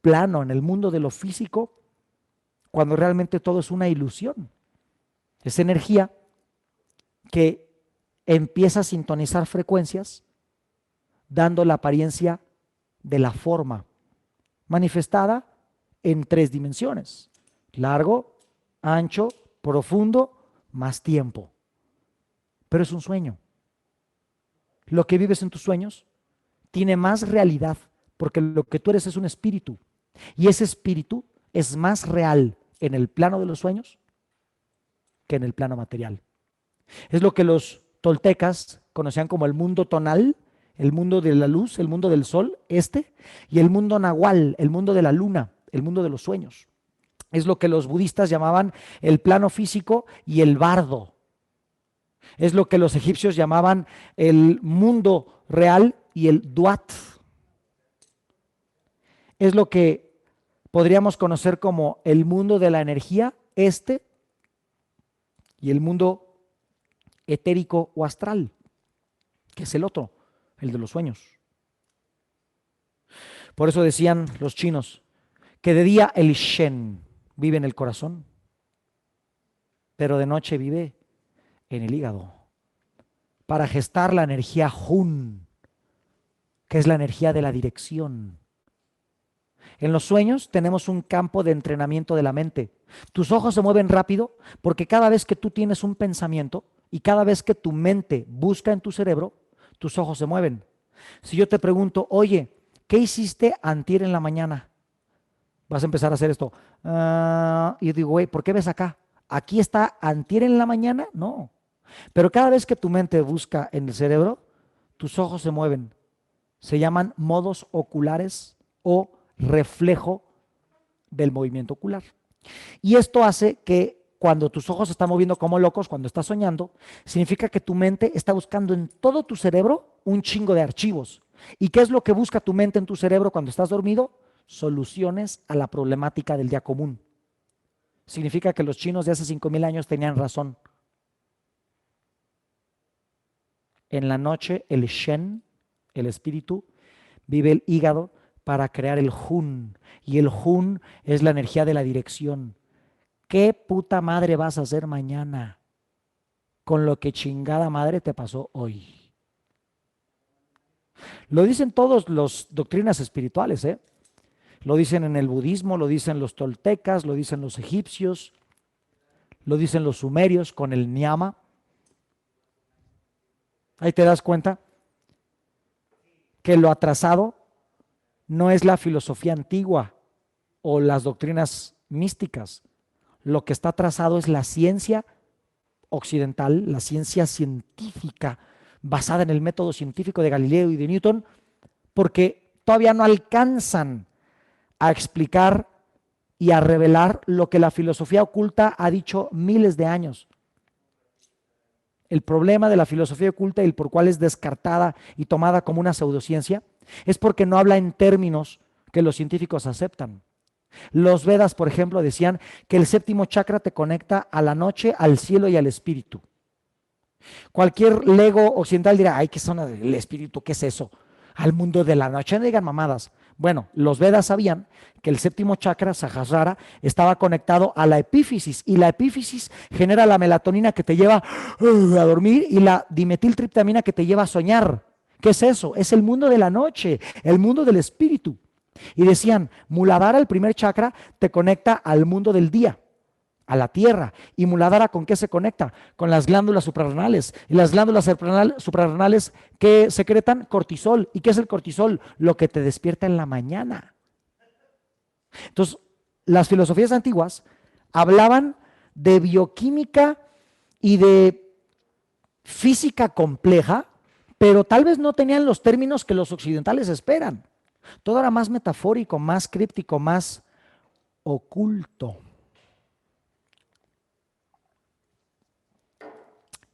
plano, en el mundo de lo físico, cuando realmente todo es una ilusión. Es energía que empieza a sintonizar frecuencias, dando la apariencia de la forma, manifestada en 3 dimensiones: largo, ancho, profundo, más tiempo. Pero es un sueño. Lo que vives en tus sueños tiene más realidad, porque lo que tú eres es un espíritu. Y ese espíritu es más real en el plano de los sueños que en el plano material. Es lo que los toltecas conocían como el mundo tonal, el mundo de la luz, el mundo del sol, y el mundo nahual, el mundo de la luna, el mundo de los sueños. Es lo que los budistas llamaban el plano físico y el bardo. Es lo que los egipcios llamaban el mundo real y el duat. Es lo que podríamos conocer como el mundo de la energía, y el mundo etérico o astral, que es el otro, el de los sueños. Por eso decían los chinos que de día el Shen vive en el corazón, pero de noche vive en el hígado, para gestar la energía Hun, que es la energía de la dirección. En los sueños tenemos un campo de entrenamiento de la mente. Tus ojos se mueven rápido porque cada vez que tú tienes un pensamiento y cada vez que tu mente busca en tu cerebro, tus ojos se mueven. Si yo te pregunto, oye, ¿qué hiciste antier en la mañana? Vas a empezar a hacer esto. Y yo digo, güey, ¿por qué ves acá? ¿Aquí está antier en la mañana? No. Pero cada vez que tu mente busca en el cerebro, tus ojos se mueven. Se llaman modos oculares o reflejo del movimiento ocular. Y esto hace que cuando tus ojos se están moviendo como locos, cuando estás soñando, significa que tu mente está buscando en todo tu cerebro un chingo de archivos. ¿Y qué es lo que busca tu mente en tu cerebro cuando estás dormido? Soluciones a la problemática del día común. Significa que los chinos de hace 5,000 años tenían razón. En la noche el Shen, el espíritu, vive el hígado para crear el Hun. Y el Hun es la energía de la dirección. ¿Qué puta madre vas a hacer mañana con lo que chingada madre te pasó hoy? Lo dicen todas las doctrinas espirituales, ¿eh? Lo dicen en el budismo, lo dicen los toltecas, lo dicen los egipcios, lo dicen los sumerios con el Nyama. Ahí te das cuenta que lo atrasado no es la filosofía antigua o las doctrinas místicas. Lo que está atrasado es la ciencia occidental, la ciencia científica basada en el método científico de Galileo y de Newton, porque todavía no alcanzan a explicar y a revelar lo que la filosofía oculta ha dicho miles de años. El problema de la filosofía oculta y el por cual es descartada y tomada como una pseudociencia es porque no habla en términos que los científicos aceptan. Los Vedas, por ejemplo, decían que el séptimo chakra te conecta a la noche, al cielo y al espíritu. Cualquier lego occidental dirá, ay, ¿qué son el espíritu? ¿Qué es eso? Al mundo de la noche, no digan mamadas. Bueno, los Vedas sabían que el séptimo chakra, Sahasrara, estaba conectado a la epífisis y la epífisis genera la melatonina que te lleva a dormir y la dimetiltriptamina que te lleva a soñar. ¿Qué es eso? Es el mundo de la noche, el mundo del espíritu. Y decían, Muladhara, el primer chakra, te conecta al mundo del día, a la tierra. ¿Y Muladhara con qué se conecta? Con las glándulas suprarrenales. Y las glándulas suprarrenales que secretan cortisol. ¿Y qué es el cortisol? Lo que te despierta en la mañana. Entonces, las filosofías antiguas hablaban de bioquímica y de física compleja, pero tal vez no tenían los términos que los occidentales esperan. Todo era más metafórico, más críptico, más oculto.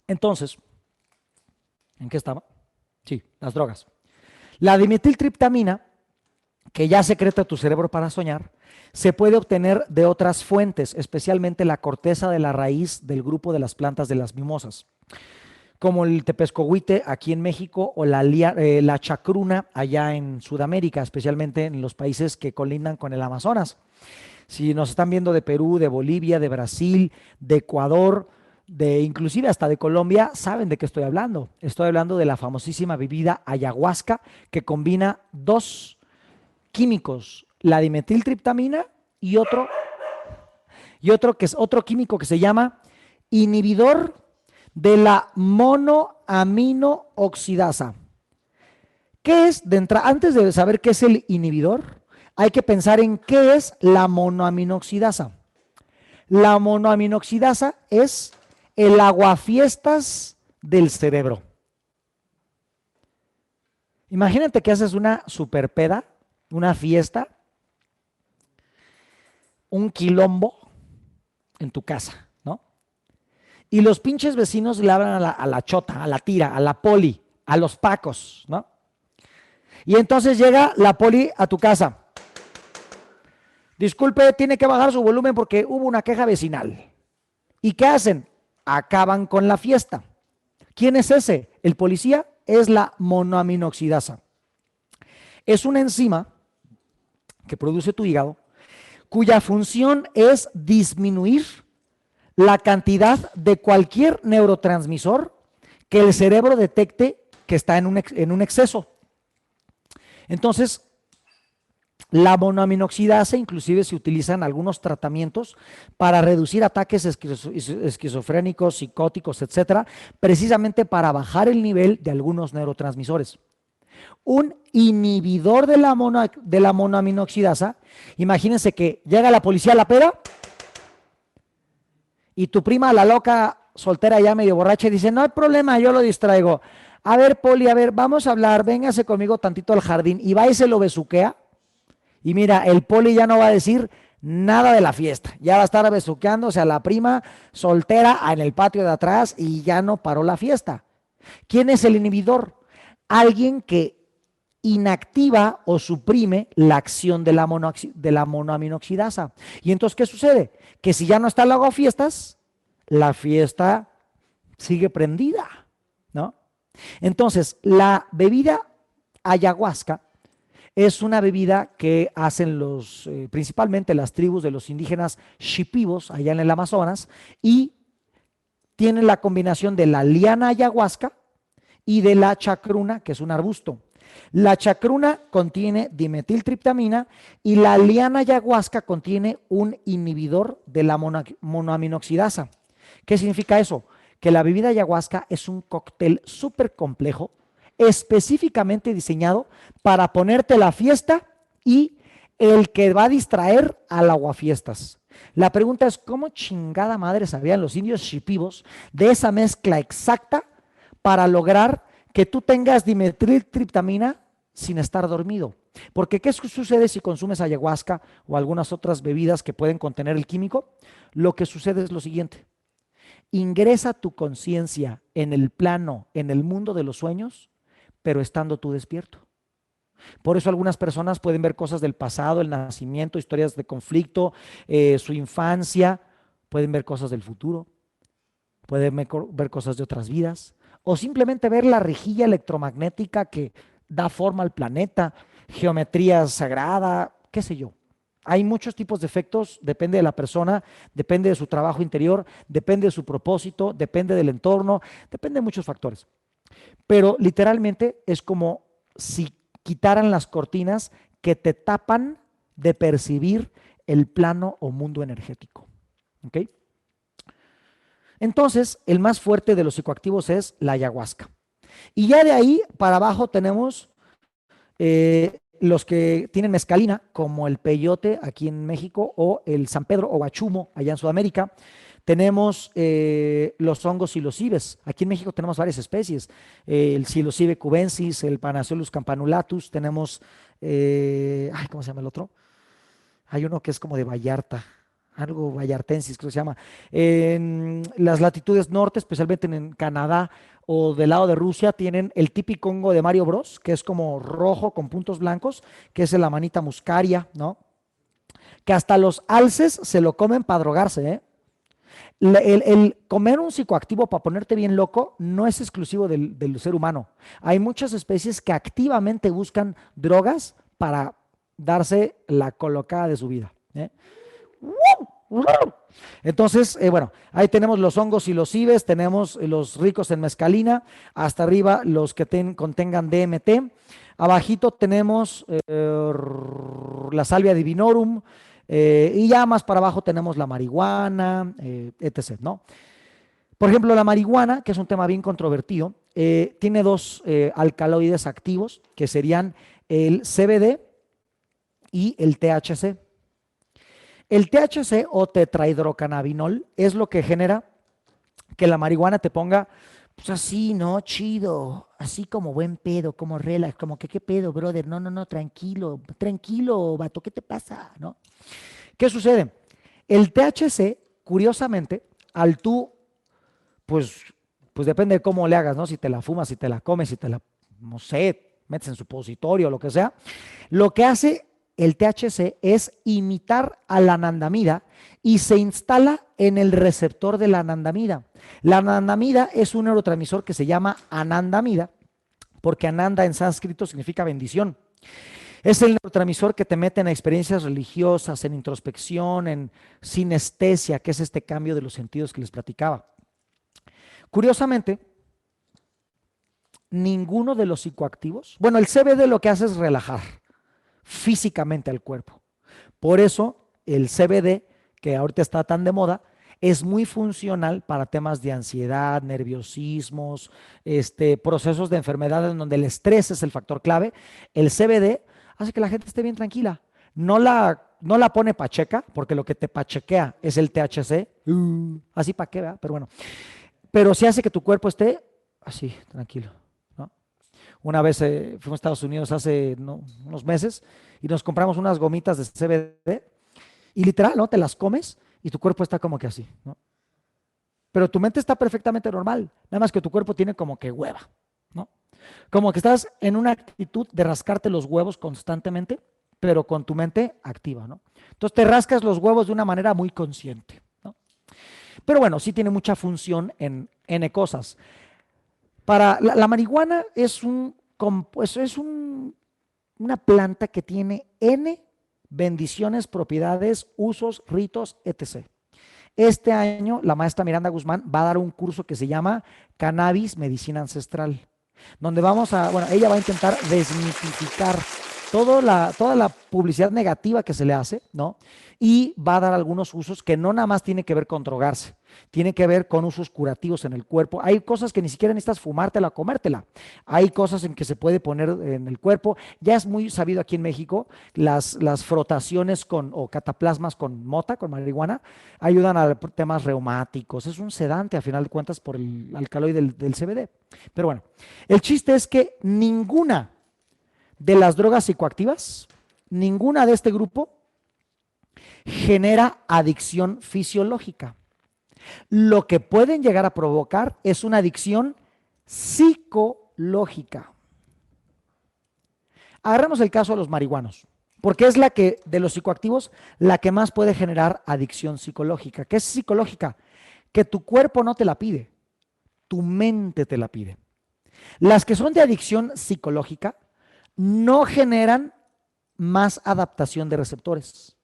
Entonces, ¿en qué estaba? Sí, las drogas. La dimetiltriptamina, que ya secreta tu cerebro para soñar, se puede obtener de otras fuentes, especialmente la corteza de la raíz del grupo de las plantas de las mimosas, como el tepescohuite aquí en México o la chacruna allá en Sudamérica, especialmente en los países que colindan con el Amazonas. Si nos están viendo de Perú, de Bolivia, de Brasil, de Ecuador, de inclusive hasta de Colombia, saben de qué estoy hablando. Estoy hablando de la famosísima bebida ayahuasca que combina dos químicos, la dimetiltriptamina y otro que es otro químico que se llama inhibidor de la monoaminooxidasa. ¿Qué es? Antes de saber qué es el inhibidor, hay que pensar en qué es la monoaminooxidasa. La monoaminooxidasa es el aguafiestas del cerebro. Imagínate que haces una superpeda, una fiesta, un quilombo en tu casa, ¿no? Y los pinches vecinos le hablan a la chota, a la tira, a la poli, a los pacos, ¿no? Y entonces llega la poli a tu casa. Disculpe, tiene que bajar su volumen porque hubo una queja vecinal. ¿Y qué hacen? Acaban con la fiesta. ¿Quién es ese? El policía es la monoaminoxidasa. Es una enzima que produce tu hígado, cuya función es disminuir la cantidad de cualquier neurotransmisor que el cerebro detecte que está en un exceso. Entonces, la monoaminoxidasa inclusive se utiliza en algunos tratamientos para reducir ataques esquizofrénicos, psicóticos, etcétera, precisamente para bajar el nivel de algunos neurotransmisores. Un inhibidor de la monoaminoxidasa, imagínense que llega la policía a la peda y tu prima, la loca soltera ya medio borracha, dice, no hay problema, yo lo distraigo. A ver, Poli, a ver, vamos a hablar, véngase conmigo tantito al jardín, y va y se lo besuquea. Y mira, el Poli ya no va a decir nada de la fiesta, ya va a estar besuqueándose a la prima soltera en el patio de atrás y ya no paró la fiesta. ¿Quién es el inhibidor? Alguien que inactiva o suprime la acción de la monoaminoxidasa. Y entonces, ¿qué sucede? Que si ya no está el aguafiestas, la fiesta sigue prendida, ¿no? Entonces, la bebida ayahuasca es una bebida que hacen principalmente las tribus de los indígenas shipibos allá en el Amazonas y tiene la combinación de la liana ayahuasca y de la chacruna, que es un arbusto. La chacruna contiene dimetiltriptamina y la liana ayahuasca contiene un inhibidor de la monoaminoxidasa. ¿Qué significa eso? Que la bebida ayahuasca es un cóctel súper complejo, específicamente diseñado para ponerte la fiesta y el que va a distraer al aguafiestas. La pregunta es, ¿cómo chingada madre sabían los indios shipibos de esa mezcla exacta para lograr que tú tengas dimetiltriptamina sin estar dormido? Porque ¿qué sucede si consumes ayahuasca o algunas otras bebidas que pueden contener el químico? Lo que sucede es lo siguiente. Ingresa tu conciencia en el plano, en el mundo de los sueños, pero estando tú despierto. Por eso algunas personas pueden ver cosas del pasado, el nacimiento, historias de conflicto, su infancia, pueden ver cosas del futuro, pueden ver cosas de otras vidas, o simplemente ver la rejilla electromagnética que da forma al planeta. geometría sagrada, qué sé yo. Hay muchos tipos de efectos, depende de la persona, depende de su trabajo interior, depende de su propósito, depende del entorno, depende de muchos factores. Pero literalmente es como si quitaran las cortinas que te tapan de percibir el plano o mundo energético. ¿Ok? Entonces, el más fuerte de los psicoactivos es la ayahuasca. Y ya de ahí para abajo tenemos los que tienen mescalina, como el peyote aquí en México, o el San Pedro o guachumo allá en Sudamérica. Tenemos los hongos psilocibes. Aquí en México tenemos varias especies. El psilocibe cubensis, el Panaceolus campanulatus. Tenemos, ¿cómo se llama el otro? Hay uno que es como de Vallarta, algo vallartensis, creo que se llama. En las latitudes norte, especialmente en Canadá o del lado de Rusia, tienen el típico hongo de Mario Bros, que es como rojo con puntos blancos, que es la manita muscaria, ¿no? Que hasta los alces se lo comen para drogarse, ¿eh? El comer un psicoactivo para ponerte bien loco no es exclusivo del ser humano. Hay muchas especies que activamente buscan drogas para darse la colocada de su vida, ¿eh? Entonces, bueno, ahí tenemos los hongos y los ibes, tenemos los ricos en mescalina, hasta arriba los que contengan DMT, abajito tenemos la salvia divinorum, y ya más para abajo tenemos la marihuana, etc., ¿no? Por ejemplo, la marihuana, que es un tema bien controvertido, tiene dos alcaloides activos, que serían el CBD y el THC. El THC o tetrahidrocannabinol es lo que genera que la marihuana te ponga, pues así, ¿no? Chido, así como buen pedo, como relax, como que qué pedo, brother, no, no, no, tranquilo, tranquilo, vato, ¿qué te pasa? ¿No? ¿Qué sucede? El THC, curiosamente, al tú, pues, pues depende de cómo le hagas, ¿no? Si te la fumas, si te la comes, si te la, no sé, metes en supositorio, lo que sea, lo que hace el THC es imitar a la anandamida y se instala en el receptor de la anandamida. La anandamida es un neurotransmisor que se llama anandamida, porque ananda en sánscrito significa bendición. Es el neurotransmisor que te mete en experiencias religiosas, en introspección, en sinestesia, que es este cambio de los sentidos que les platicaba. Curiosamente, ninguno de los psicoactivos, bueno, el CBD lo que hace es relajar físicamente al cuerpo. Por eso el CBD, que ahorita está tan de moda, es muy funcional para temas de ansiedad, nerviosismos, procesos de enfermedad en donde el estrés es el factor clave. El CBD hace que la gente esté bien tranquila. No la pone pacheca, porque lo que te pachequea es el THC. Así para qué, ¿verdad? Pero bueno. Pero sí hace que tu cuerpo esté así, tranquilo, ¿no? Una vez fuimos a Estados Unidos hace unos meses y nos compramos unas gomitas de CBD y literal, ¿no? Te las comes y tu cuerpo está como que así, ¿no? Pero tu mente está perfectamente normal, nada más que tu cuerpo tiene como que hueva, ¿no? Como que estás en una actitud de rascarte los huevos constantemente, pero con tu mente activa, ¿no? Entonces te rascas los huevos de una manera muy consciente, ¿no? Pero bueno, sí tiene mucha función en N cosas. Para la marihuana es una planta que tiene N bendiciones, propiedades, usos, ritos, etc. Este año la maestra Miranda Guzmán va a dar un curso que se llama Cannabis Medicina Ancestral, donde bueno, ella va a intentar desmitificar toda la publicidad negativa que se le hace, ¿no? Y va a dar algunos usos que no nada más tiene que ver con drogarse, tiene que ver con usos curativos en el cuerpo. Hay cosas que ni siquiera necesitas fumártela o comértela. Hay cosas en que se puede poner en el cuerpo. Ya es muy sabido aquí en México, las frotaciones o cataplasmas con mota, con marihuana, ayudan a temas reumáticos. Es un sedante, a final de cuentas, por el alcaloide del CBD. Pero bueno, el chiste es que ninguna de las drogas psicoactivas, ninguna de este grupo genera adicción fisiológica. Lo que pueden llegar a provocar es una adicción psicológica. Agarramos el caso de los marihuanos, porque es de los psicoactivos, la que más puede generar adicción psicológica. ¿Qué es psicológica? Que tu cuerpo no te la pide, tu mente te la pide. Las que son de adicción psicológica no generan más adaptación de receptores.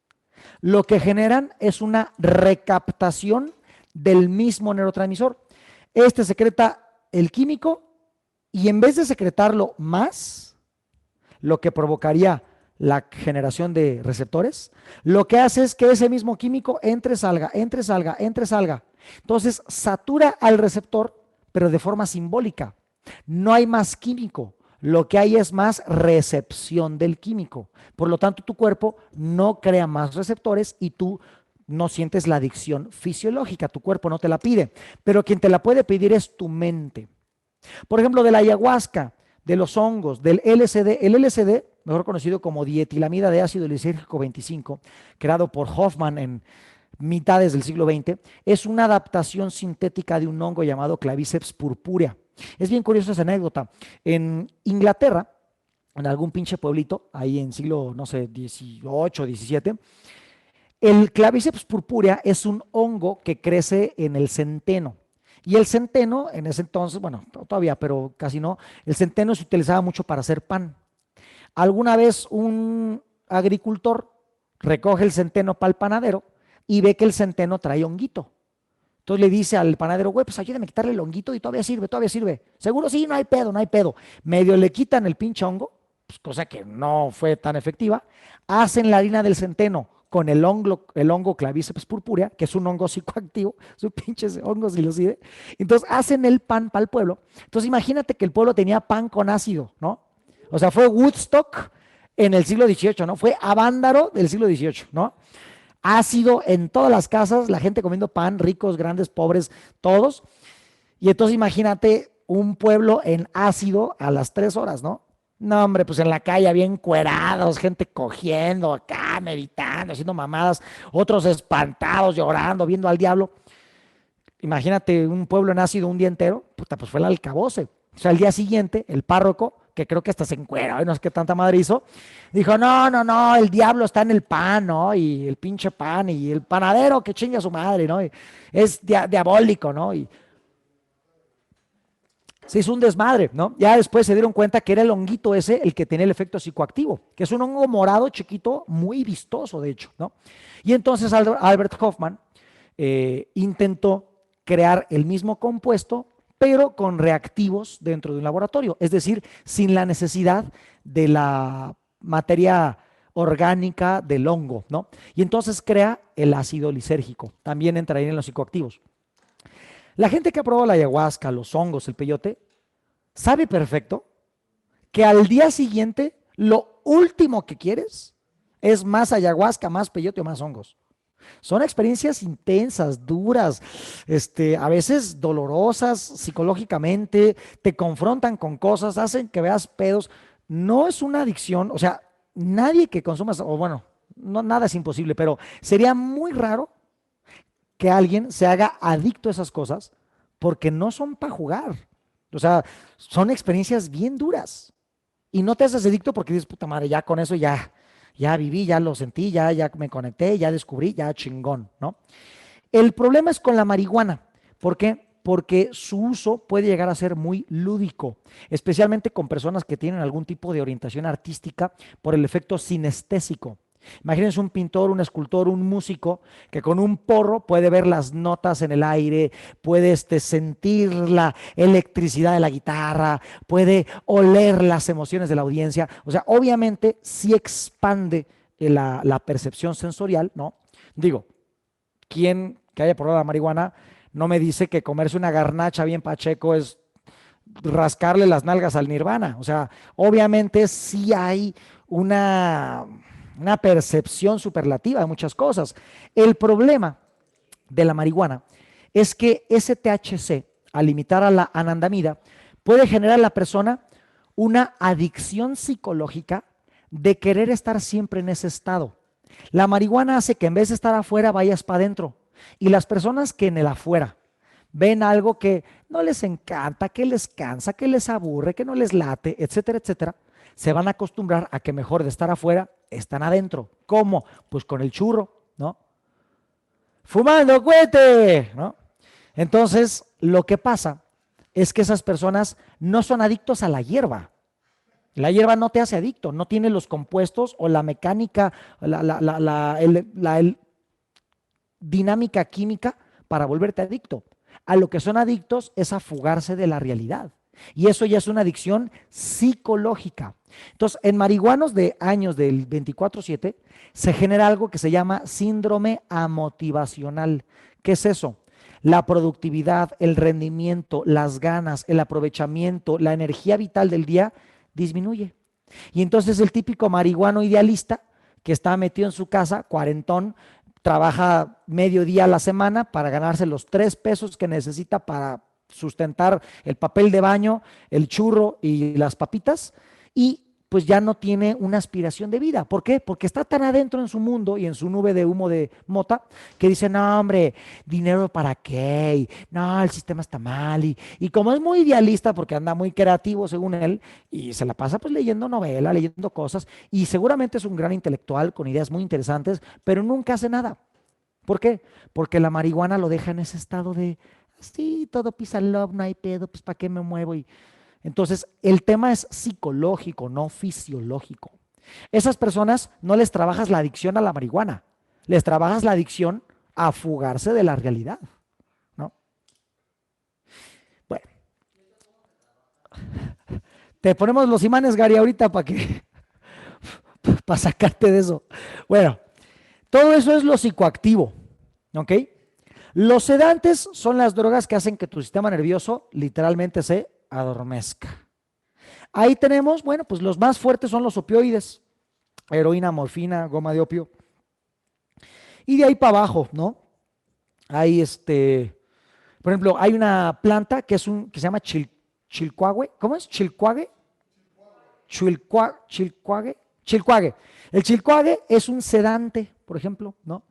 Lo que generan es una recaptación del mismo neurotransmisor. Este secreta el químico y en vez de secretarlo más, lo que provocaría la generación de receptores, lo que hace es que ese mismo químico entre, salga, entre, salga, entre, salga. Entonces satura al receptor, pero de forma simbólica. No hay más químico, lo que hay es más recepción del químico. Por lo tanto, tu cuerpo no crea más receptores y tú no sientes la adicción fisiológica, tu cuerpo no te la pide, pero quien te la puede pedir es tu mente. Por ejemplo, de la ayahuasca, de los hongos, del LSD. El LSD, mejor conocido como dietilamida de ácido lisérgico 25, creado por Hoffman en mitades del siglo XX, es una adaptación sintética de un hongo llamado Claviceps purpurea. Es bien curiosa esa anécdota. En Inglaterra, en algún pinche pueblito, ahí en siglo, no sé, 18, 17, el Claviceps purpurea es un hongo que crece en el centeno. Y el centeno, en ese entonces, bueno, todavía, pero casi no, el centeno se utilizaba mucho para hacer pan. Alguna vez un agricultor recoge el centeno para el panadero y ve que el centeno trae honguito. Entonces le dice al panadero, güey, pues ayúdame a quitarle el honguito y todavía sirve, todavía sirve. Seguro sí, no hay pedo, no hay pedo. Medio le quitan el pinche hongo, pues, cosa que no fue tan efectiva. Hacen la harina del centeno con el hongo Claviceps purpurea, que es un hongo psicoactivo, es un pinche hongo psilocibe. Entonces hacen el pan para el pueblo. Entonces imagínate que el pueblo tenía pan con ácido, ¿no? O sea, fue Woodstock en el siglo XVIII, ¿no? Fue Avándaro del siglo XVIII, ¿no? Ácido en todas las casas, la gente comiendo pan, ricos, grandes, pobres, todos. Y entonces imagínate un pueblo en ácido a las 3 horas, ¿no? No, hombre, pues en la calle bien encuerados, gente cogiendo acá, meditando, haciendo mamadas, otros espantados, llorando, viendo al diablo. Imagínate un pueblo en ácido un día entero, puta, pues fue el alcabose. O sea, al día siguiente, el párroco, que creo que hasta se encuera, no sé qué tanta madre hizo, dijo, no, no, no, el diablo está en el pan, ¿no? Y el pinche pan, y el panadero que chinga a su madre, ¿no? Y es diabólico, ¿no? Y se hizo un desmadre, ¿no? Ya después se dieron cuenta que era el honguito ese el que tenía el efecto psicoactivo, que es un hongo morado chiquito, muy vistoso, de hecho, ¿no? Y entonces Albert Hoffman intentó crear el mismo compuesto, pero con reactivos dentro de un laboratorio, es decir, sin la necesidad de la materia orgánica del hongo, ¿no? Y entonces crea el ácido lisérgico, también entraría en los psicoactivos. La gente que ha probado la ayahuasca, los hongos, el peyote, sabe perfecto que al día siguiente lo último que quieres es más ayahuasca, más peyote o más hongos. Son experiencias intensas, duras, a veces dolorosas psicológicamente, te confrontan con cosas, hacen que veas pedos. No es una adicción, o sea, nadie que consuma, o bueno, no, nada es imposible, pero sería muy raro que alguien se haga adicto a esas cosas porque no son para jugar. O sea, son experiencias bien duras. Y no te haces adicto porque dices, puta madre, ya con eso ya viví, ya lo sentí, ya me conecté, ya descubrí, ya chingón, ¿no? El problema es con la marihuana. ¿Por qué? Porque su uso puede llegar a ser muy lúdico, especialmente con personas que tienen algún tipo de orientación artística por el efecto sinestésico. Imagínense un pintor, un escultor, un músico que con un porro puede ver las notas en el aire, puede sentir la electricidad de la guitarra, puede oler las emociones de la audiencia. O sea, obviamente sí expande la percepción sensorial, ¿no? Digo, ¿quién que haya probado la marihuana no me dice que comerse una garnacha bien pacheco es rascarle las nalgas al nirvana? O sea, obviamente sí hay una percepción superlativa de muchas cosas. El problema de la marihuana es que ese THC, al limitar a la anandamida, puede generar en la persona una adicción psicológica de querer estar siempre en ese estado. La marihuana hace que en vez de estar afuera vayas para adentro. Y las personas que en el afuera ven algo que no les encanta, que les cansa, que les aburre, que no les late, etcétera, etcétera, se van a acostumbrar a que mejor de estar afuera están adentro. ¿Cómo? Pues con el churro, ¿no? Fumando cohete, ¿no? Entonces, lo que pasa es que esas personas no son adictos a la hierba. La hierba no te hace adicto, no tiene los compuestos o la mecánica, la dinámica química para volverte adicto. A lo que son adictos es a fugarse de la realidad. Y eso ya es una adicción psicológica. Entonces, en marihuanos de años del 24/7 se genera algo que se llama síndrome amotivacional. ¿Qué es eso? La productividad, el rendimiento, las ganas, el aprovechamiento, la energía vital del día disminuye. Y entonces el típico marihuano idealista que está metido en su casa, cuarentón, trabaja medio día a la semana para ganarse los 3 pesos que necesita para sustentar el papel de baño, el churro y las papitas, y pues ya no tiene una aspiración de vida. ¿Por qué? Porque está tan adentro en su mundo y en su nube de humo de mota que dice, no, hombre, dinero para qué, y, no, el sistema está mal, y como es muy idealista porque anda muy creativo según él, y se la pasa pues leyendo novela, leyendo cosas, y seguramente es un gran intelectual con ideas muy interesantes, pero nunca hace nada. ¿Por qué? Porque la marihuana lo deja en ese estado de, sí, todo pisa love, no hay pedo, pues ¿para qué me muevo? Y entonces, el tema es psicológico, no fisiológico. Esas personas no les trabajas la adicción a la marihuana, les trabajas la adicción a fugarse de la realidad, ¿no? Bueno, te ponemos los imanes, Gary, ahorita para que, para sacarte de eso. Bueno, todo eso es lo psicoactivo, ¿ok? Los sedantes son las drogas que hacen que tu sistema nervioso literalmente se adormezca. Ahí tenemos, bueno, pues los más fuertes son los opioides, heroína, morfina, goma de opio. Y de ahí para abajo, ¿no? Hay por ejemplo, hay una planta que se llama chilcuague. ¿Cómo es? Chilcuague. Chilcuague. Chilcuague. El chilcuague es un sedante, por ejemplo, ¿no?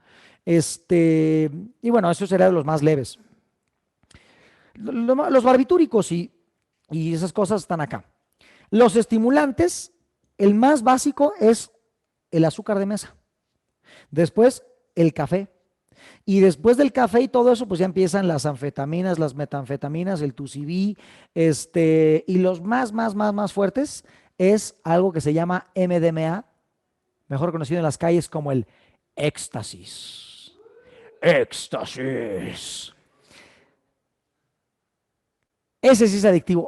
Y bueno, eso sería de los más leves. Los barbitúricos y esas cosas están acá. Los estimulantes, el más básico es el azúcar de mesa. Después, el café. Y después del café y todo eso, pues ya empiezan las anfetaminas, las metanfetaminas, el 2CB, y los más fuertes es algo que se llama MDMA, mejor conocido en las calles como el éxtasis. Éxtasis. Ese sí es adictivo.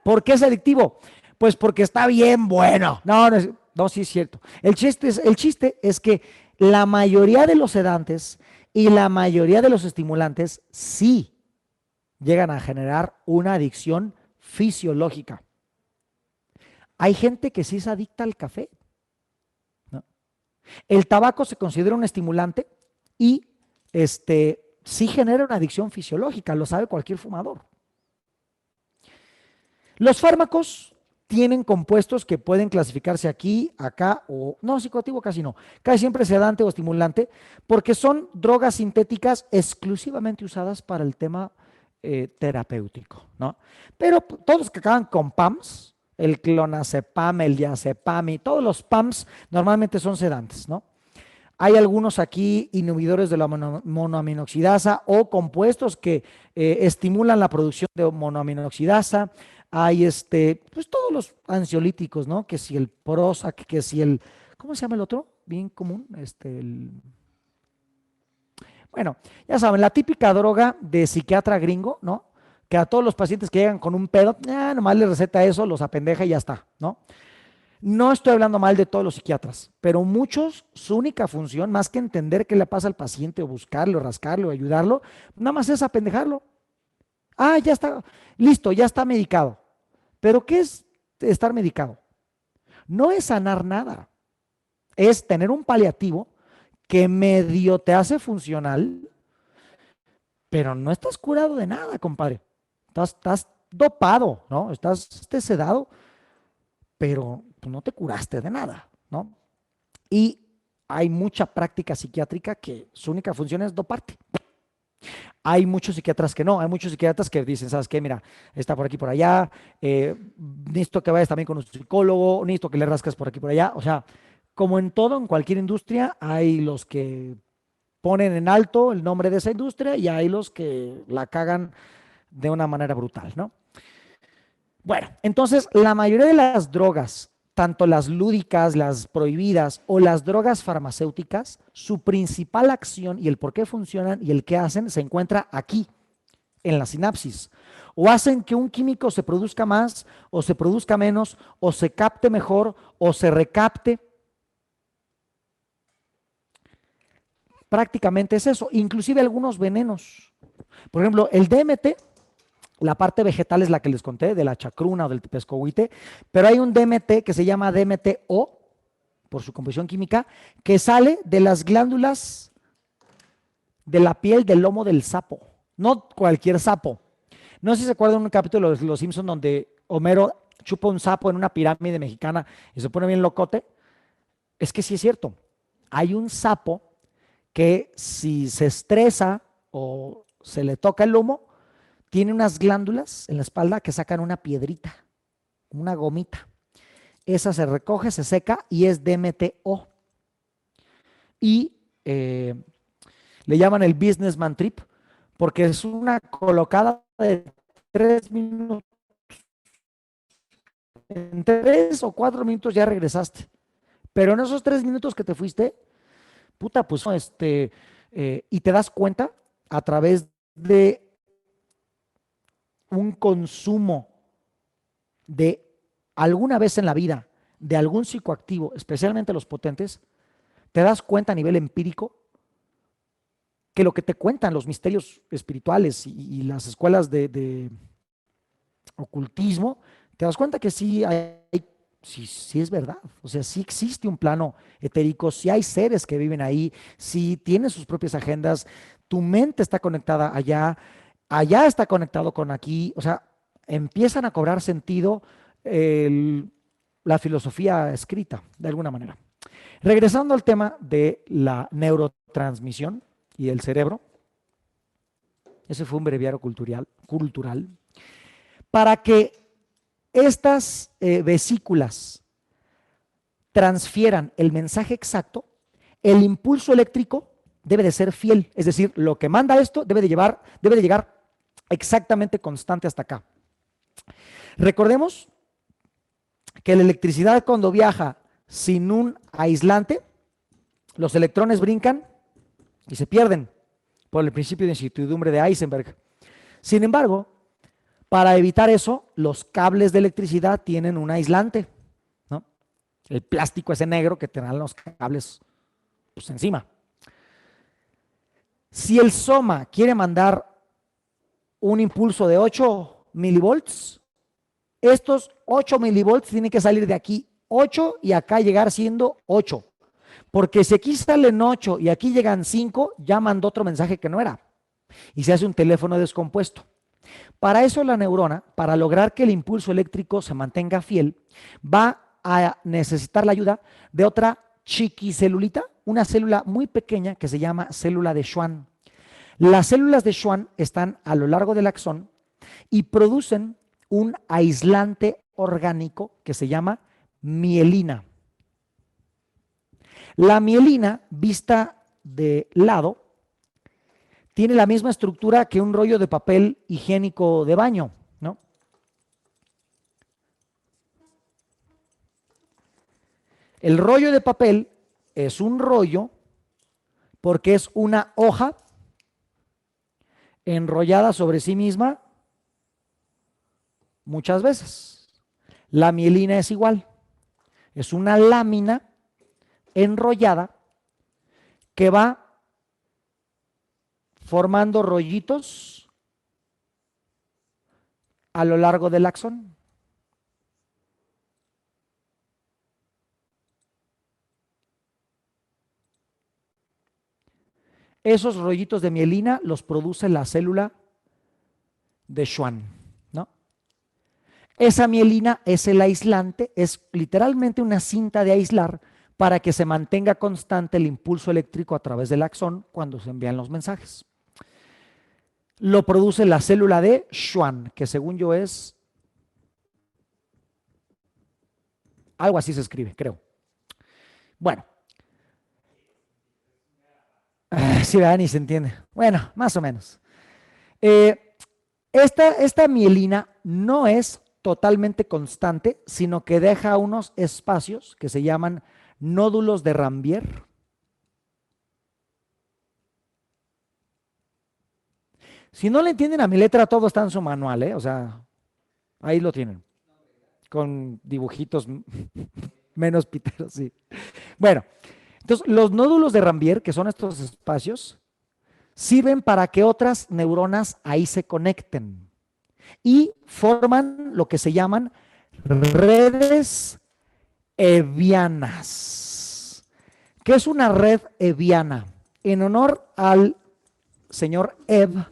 ¿Por qué es adictivo? Pues porque está bien bueno. No, no, sí es cierto. El chiste es que la mayoría de los sedantes y la mayoría de los estimulantes sí llegan a generar una adicción fisiológica. Hay gente que sí es adicta al café, ¿no? El tabaco se considera un estimulante y sí genera una adicción fisiológica, lo sabe cualquier fumador. Los fármacos tienen compuestos que pueden clasificarse aquí, acá, o no, psicoactivo casi no, casi siempre sedante o estimulante, porque son drogas sintéticas exclusivamente usadas para el tema terapéutico, ¿no? Pero todos los que acaban con PAMS, el clonazepam, el diazepam y todos los PAMS normalmente son sedantes, ¿no? Hay algunos aquí inhibidores de la monoaminoxidasa o compuestos que estimulan la producción de monoaminoxidasa. Hay pues todos los ansiolíticos, ¿no? Que si el Prozac, que si ¿cómo se llama el otro? Bien común, bueno, ya saben, la típica droga de psiquiatra gringo, ¿no? Que a todos los pacientes que llegan con un pedo, nomás les receta eso, los apendeja y ya está, ¿no? No estoy hablando mal de todos los psiquiatras, pero muchos, su única función, más que entender qué le pasa al paciente o buscarlo, rascarlo, ayudarlo, nada más es apendejarlo. Ah, ya está, listo, ya está medicado. Pero ¿qué es estar medicado? No es sanar nada, es tener un paliativo que medio te hace funcional, pero no estás curado de nada, compadre. Estás dopado, ¿no? Estás sedado, pero no te curaste de nada, ¿no? Y hay mucha práctica psiquiátrica que su única función es doparte. Hay muchos psiquiatras que no, hay muchos psiquiatras que dicen, ¿sabes qué? Mira, está por aquí, por allá, necesito que vayas también con un psicólogo, necesito que le rasques por aquí, por allá. O sea, como en todo, en cualquier industria, hay los que ponen en alto el nombre de esa industria y hay los que la cagan de una manera brutal, ¿no? Bueno, entonces la mayoría de las drogas, tanto las lúdicas, las prohibidas o las drogas farmacéuticas, su principal acción y el por qué funcionan y el qué hacen se encuentra aquí, en la sinapsis. O hacen que un químico se produzca más o se produzca menos o se capte mejor o se recapte. Prácticamente es eso, inclusive algunos venenos. Por ejemplo, el DMT, la parte vegetal es la que les conté, de la chacruna o del tepescohuite, pero hay un DMT que se llama DMT-O, por su composición química, que sale de las glándulas de la piel del lomo del sapo, no cualquier sapo. No sé si se acuerdan de un capítulo de Los Simpsons donde Homero chupa un sapo en una pirámide mexicana y se pone bien locote. Es que sí es cierto, hay un sapo que si se estresa o se le toca el lomo, tiene unas glándulas en la espalda que sacan una piedrita, una gomita. Esa se recoge, se seca y es DMTO. Y le llaman el businessman trip porque es una colocada de 3 minutos. En 3 o 4 minutos ya regresaste. Pero en esos 3 minutos que te fuiste, puta, pues y te das cuenta a través de un consumo de alguna vez en la vida de algún psicoactivo, especialmente los potentes, te das cuenta a nivel empírico que lo que te cuentan los misterios espirituales y las escuelas de ocultismo, te das cuenta que sí es verdad. O sea, sí existe un plano etérico, sí hay seres que viven ahí, sí tienen sus propias agendas, tu mente está conectada allá, allá está conectado con aquí, o sea, empiezan a cobrar sentido la filosofía escrita, de alguna manera. Regresando al tema de la neurotransmisión y el cerebro, ese fue un breviario cultural. Para que estas vesículas transfieran el mensaje exacto, el impulso eléctrico debe de ser fiel, es decir, lo que manda esto debe de llegar exactamente constante hasta acá. Recordemos que la electricidad cuando viaja sin un aislante, los electrones brincan y se pierden por el principio de incertidumbre de Heisenberg. Sin embargo, para evitar eso, los cables de electricidad tienen un aislante, ¿no? El plástico ese negro que te dan los cables pues, encima. Si el soma quiere mandar un impulso de 8 milivolts, estos 8 milivolts tienen que salir de aquí 8 y acá llegar siendo 8. Porque si aquí salen 8 y aquí llegan 5, ya mandó otro mensaje que no era. Y se hace un teléfono descompuesto. Para eso la neurona, para lograr que el impulso eléctrico se mantenga fiel, va a necesitar la ayuda de otra chiquicelulita, una célula muy pequeña que se llama célula de Schwann. Las células de Schwann están a lo largo del axón y producen un aislante orgánico que se llama mielina. La mielina, vista de lado, tiene la misma estructura que un rollo de papel higiénico de baño, ¿no? El rollo de papel es un rollo porque es una hoja enrollada sobre sí misma muchas veces. La mielina es igual, es una lámina enrollada que va formando rollitos a lo largo del axón. Esos rollitos de mielina los produce la célula de Schwann, ¿no? Esa mielina es el aislante, es literalmente una cinta de aislar para que se mantenga constante el impulso eléctrico a través del axón cuando se envían los mensajes. Lo produce la célula de Schwann, que según yo es algo así se escribe, creo. Bueno, sí, ¿verdad? Ni se entiende. Bueno, más o menos. Esta mielina no es totalmente constante, sino que deja unos espacios que se llaman nódulos de Rambier. Si no le entienden a mi letra, todo está en su manual, ¿eh? O sea, ahí lo tienen, con dibujitos menos piteros, sí. Bueno, entonces los nódulos de Rambier, que son estos espacios, sirven para que otras neuronas ahí se conecten y forman lo que se llaman redes Evianas. ¿Qué es una red Eviana? En honor al señor Ev,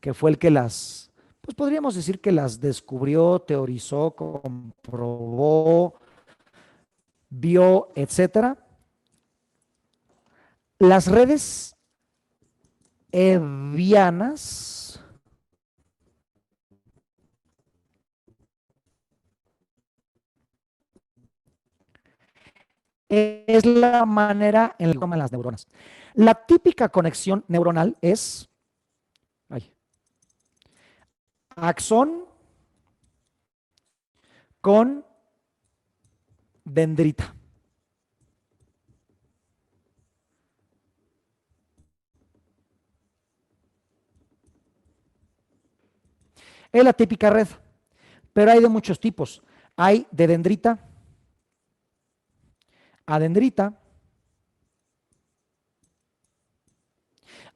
que fue el que las, pues podríamos decir que las descubrió, teorizó, comprobó, vio, etcétera. Las redes Evianas es la manera en la que forman las neuronas. La típica conexión neuronal es ay, axón con dendrita. Es la típica red, pero hay de muchos tipos. Hay de dendrita a dendrita,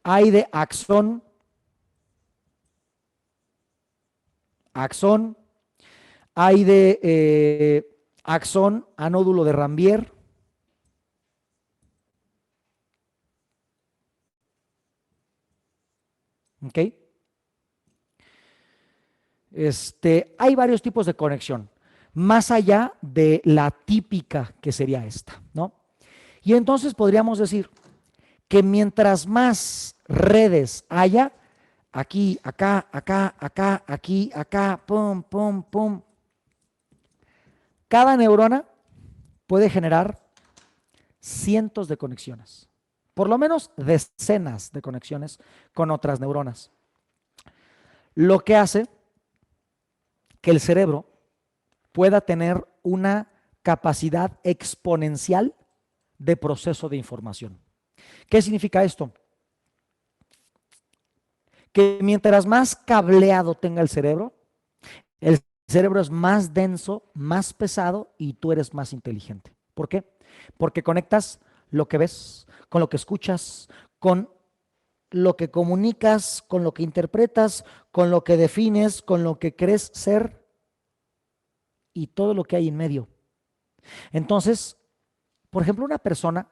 hay de axón, axón, hay de axón a nódulo de Rambier. ¿Ok? Hay varios tipos de conexión, más allá de la típica que sería esta, ¿no? Y entonces podríamos decir que mientras más redes haya, aquí, acá, acá, acá, aquí, acá, pum, pum, pum, cada neurona puede generar cientos de conexiones, por lo menos decenas de conexiones con otras neuronas, lo que hace que el cerebro pueda tener una capacidad exponencial de proceso de información. ¿Qué significa esto? Que mientras más cableado tenga el cerebro es más denso, más pesado y tú eres más inteligente. ¿Por qué? Porque conectas lo que ves con lo que escuchas, con lo que comunicas, con lo que interpretas, con lo que defines, con lo que crees ser y todo lo que hay en medio. Entonces, por ejemplo, una persona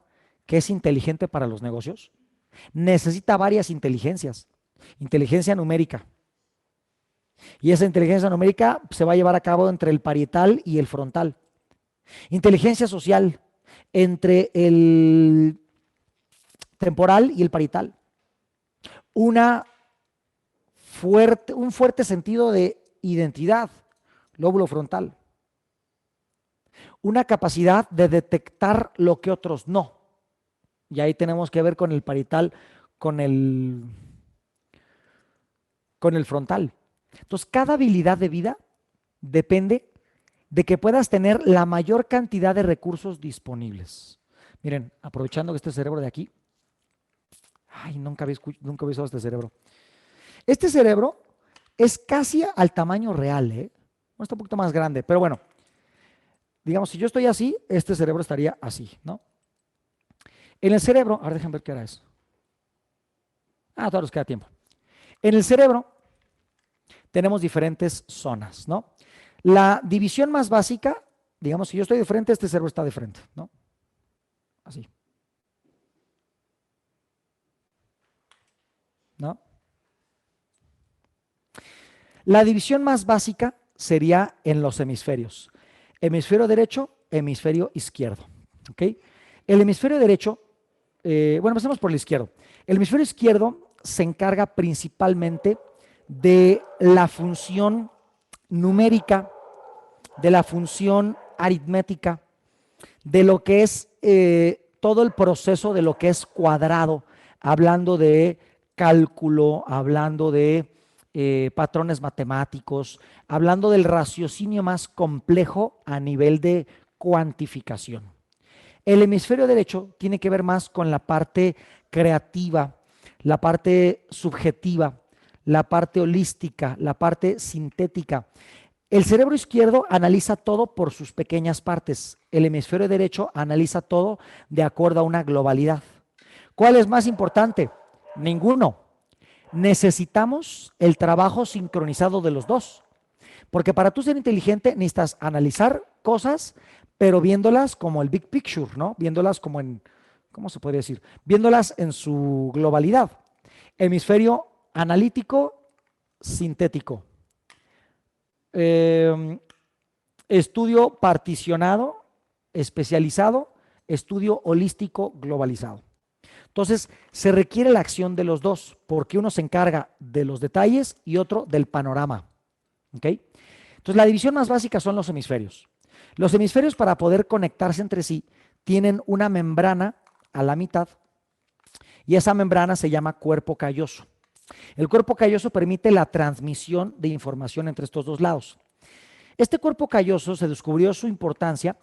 que es inteligente para los negocios necesita varias inteligencias. Inteligencia numérica. Y esa inteligencia numérica se va a llevar a cabo entre el parietal y el frontal. Inteligencia social entre el temporal y el parietal. Un fuerte sentido de identidad, lóbulo frontal. Una capacidad de detectar lo que otros no. Y ahí tenemos que ver con el parietal, con el, con el frontal. Entonces, cada habilidad de vida depende de que puedas tener la mayor cantidad de recursos disponibles. Miren, aprovechando que este cerebro de aquí, ay, nunca había usado este cerebro. Este cerebro es casi al tamaño real, ¿eh? Bueno, está un poquito más grande, pero bueno, digamos, si yo estoy así, este cerebro estaría así, ¿no? En el cerebro, ahora déjenme ver qué era eso. Todavía nos queda tiempo. En el cerebro tenemos diferentes zonas, ¿no? La división más básica, digamos, si yo estoy de frente, este cerebro está de frente, ¿no? Así. ¿No? La división más básica sería en los hemisferios. Hemisferio derecho, hemisferio izquierdo. ¿Ok? El hemisferio derecho, bueno, empecemos por el izquierdo. El hemisferio izquierdo se encarga principalmente de la función numérica, de la función aritmética, de lo que es todo el proceso de lo que es cuadrado, hablando de cálculo, hablando de patrones matemáticos, hablando del raciocinio más complejo a nivel de cuantificación. El hemisferio derecho tiene que ver más con la parte creativa, la parte subjetiva, la parte holística, la parte sintética. El cerebro izquierdo analiza todo por sus pequeñas partes. El hemisferio derecho analiza todo de acuerdo a una globalidad. ¿Cuál es más importante? Ninguno. Necesitamos el trabajo sincronizado de los dos. Porque para tú ser inteligente necesitas analizar cosas, pero viéndolas como el big picture, ¿no? Viéndolas como en, ¿cómo se podría decir? Viéndolas en su globalidad. Hemisferio analítico, sintético. Estudio particionado, especializado, estudio holístico globalizado. Entonces, se requiere la acción de los dos, porque uno se encarga de los detalles y otro del panorama. ¿Ok? Entonces, la división más básica son los hemisferios. Los hemisferios, para poder conectarse entre sí, tienen una membrana a la mitad y esa membrana se llama cuerpo calloso. El cuerpo calloso permite la transmisión de información entre estos dos lados. Este cuerpo calloso se descubrió su importancia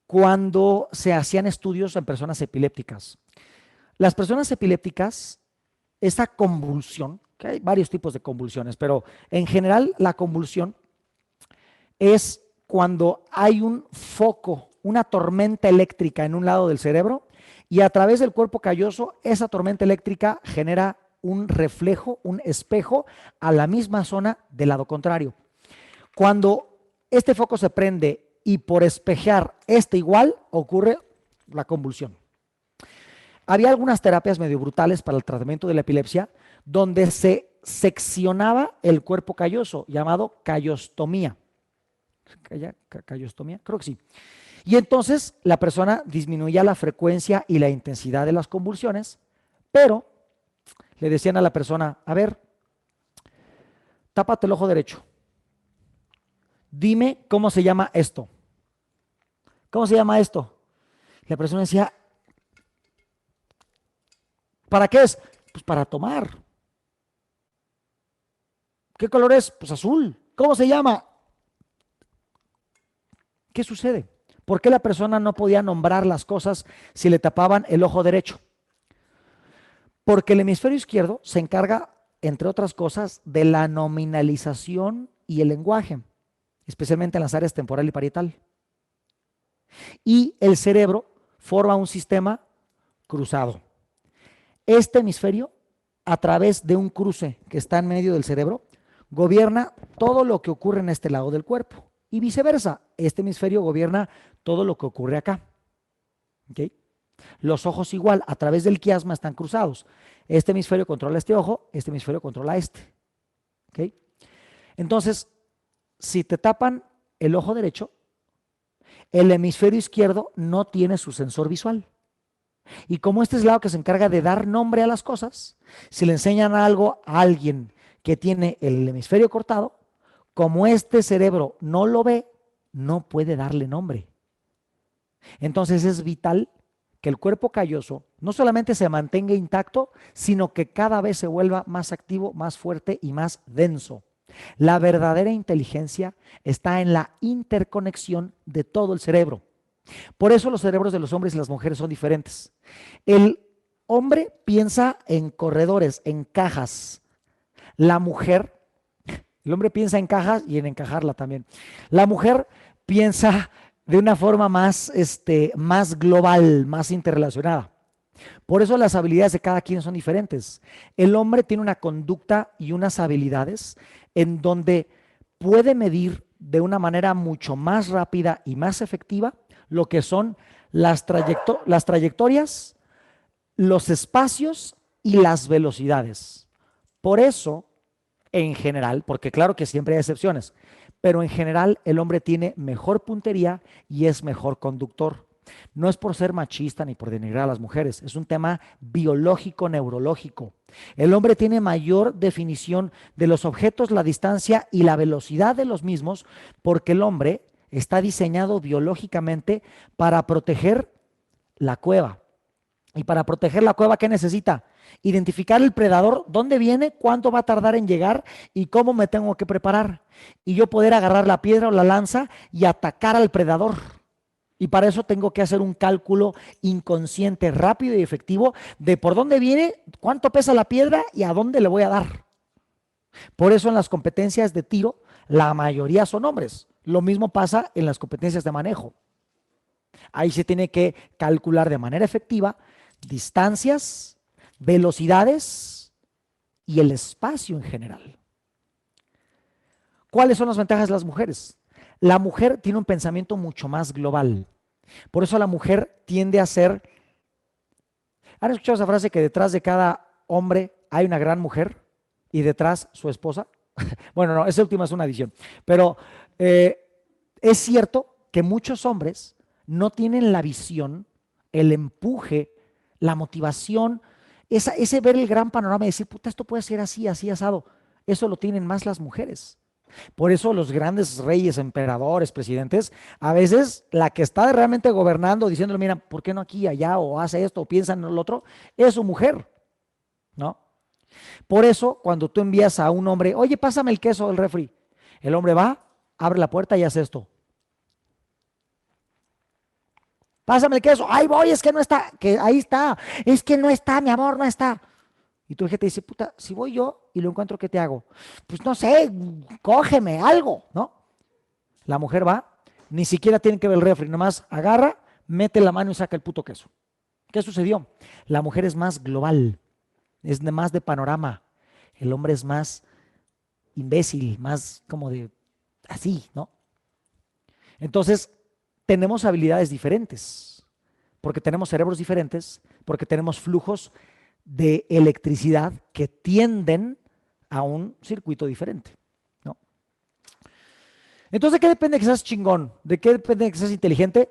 cuando se hacían estudios en personas epilépticas. Las personas epilépticas, esa convulsión, que hay varios tipos de convulsiones, pero en general la convulsión es cuando hay un foco, una tormenta eléctrica en un lado del cerebro y a través del cuerpo calloso esa tormenta eléctrica genera un reflejo, un espejo a la misma zona del lado contrario. Cuando este foco se prende y por espejear igual ocurre la convulsión. Había algunas terapias medio brutales para el tratamiento de la epilepsia donde se seccionaba el cuerpo calloso, llamado callostomía. ¿Callostomía? Creo que sí. Y entonces la persona disminuía la frecuencia y la intensidad de las convulsiones, pero le decían a la persona, a ver, tápate el ojo derecho. Dime cómo se llama esto. ¿Cómo se llama esto? La persona decía, ¿para qué es? Pues para tomar. ¿Qué color es? Pues azul. ¿Cómo se llama? ¿Qué sucede? ¿Por qué la persona no podía nombrar las cosas si le tapaban el ojo derecho? Porque el hemisferio izquierdo se encarga, entre otras cosas, de la nominalización y el lenguaje, especialmente en las áreas temporal y parietal. Y el cerebro forma un sistema cruzado. Este hemisferio, a través de un cruce que está en medio del cerebro, gobierna todo lo que ocurre en este lado del cuerpo. Y viceversa, este hemisferio gobierna todo lo que ocurre acá. ¿Okay? Los ojos igual, a través del quiasma están cruzados. Este hemisferio controla este ojo, este hemisferio controla este. ¿Okay? Entonces, si te tapan el ojo derecho, el hemisferio izquierdo no tiene su sensor visual. Y como este es el lado que se encarga de dar nombre a las cosas, si le enseñan algo a alguien que tiene el hemisferio cortado, como este cerebro no lo ve, no puede darle nombre. Entonces es vital que el cuerpo calloso no solamente se mantenga intacto, sino que cada vez se vuelva más activo, más fuerte y más denso. La verdadera inteligencia está en la interconexión de todo el cerebro. Por eso los cerebros de los hombres y las mujeres son diferentes. El hombre piensa en corredores, en cajas. La mujer, el hombre piensa en cajas y en encajarla también. La mujer piensa de una forma más, más global, más interrelacionada. Por eso las habilidades de cada quien son diferentes. El hombre tiene una conducta y unas habilidades en donde puede medir de una manera mucho más rápida y más efectiva lo que son las trayectorias, los espacios y las velocidades. Por eso, en general, porque claro que siempre hay excepciones, pero en general el hombre tiene mejor puntería y es mejor conductor. No es por ser machista ni por denigrar a las mujeres, es un tema biológico, neurológico. El hombre tiene mayor definición de los objetos, la distancia y la velocidad de los mismos, porque el hombre está diseñado biológicamente para proteger la cueva. Y para proteger la cueva, ¿qué necesita? Identificar el predador, dónde viene, cuánto va a tardar en llegar y cómo me tengo que preparar. Y yo poder agarrar la piedra o la lanza y atacar al predador. Y para eso tengo que hacer un cálculo inconsciente, rápido y efectivo de por dónde viene, cuánto pesa la piedra y a dónde le voy a dar. Por eso en las competencias de tiro, la mayoría son hombres. Lo mismo pasa en las competencias de manejo. Ahí se tiene que calcular de manera efectiva distancias, velocidades y el espacio en general. ¿Cuáles son las ventajas de las mujeres? La mujer tiene un pensamiento mucho más global. Por eso la mujer tiende a ser... ¿Han escuchado esa frase que detrás de cada hombre hay una gran mujer y detrás su esposa? Bueno, no, esa última es una adición. Pero es cierto que muchos hombres no tienen la visión, el empuje, la motivación, ese ver el gran panorama y decir, puta, esto puede ser así, así, asado. Eso lo tienen más las mujeres. Por eso los grandes reyes, emperadores, presidentes, a veces la que está realmente gobernando, diciéndole, mira, ¿por qué no aquí, allá, o hace esto, o piensa en lo otro? Es su mujer, ¿no? Por eso, cuando tú envías a un hombre, oye, pásame el queso del refri, el hombre va, abre la puerta y hace esto. Pásame el queso, ahí voy, es que no está, que ahí está, es que no está, mi amor, no está. Y tu hija te dice, puta, si voy yo y lo encuentro, ¿qué te hago? Pues no sé, cógeme algo, ¿no? La mujer va, ni siquiera tiene que ver el refri, nomás agarra, mete la mano y saca el puto queso. ¿Qué sucedió? La mujer es más global, es más de panorama. El hombre es más imbécil, más como de así, ¿no? Entonces, tenemos habilidades diferentes, porque tenemos cerebros diferentes, porque tenemos flujos de electricidad que tienden a un circuito diferente, ¿no? Entonces, ¿de qué depende que seas chingón? ¿De qué depende que seas inteligente?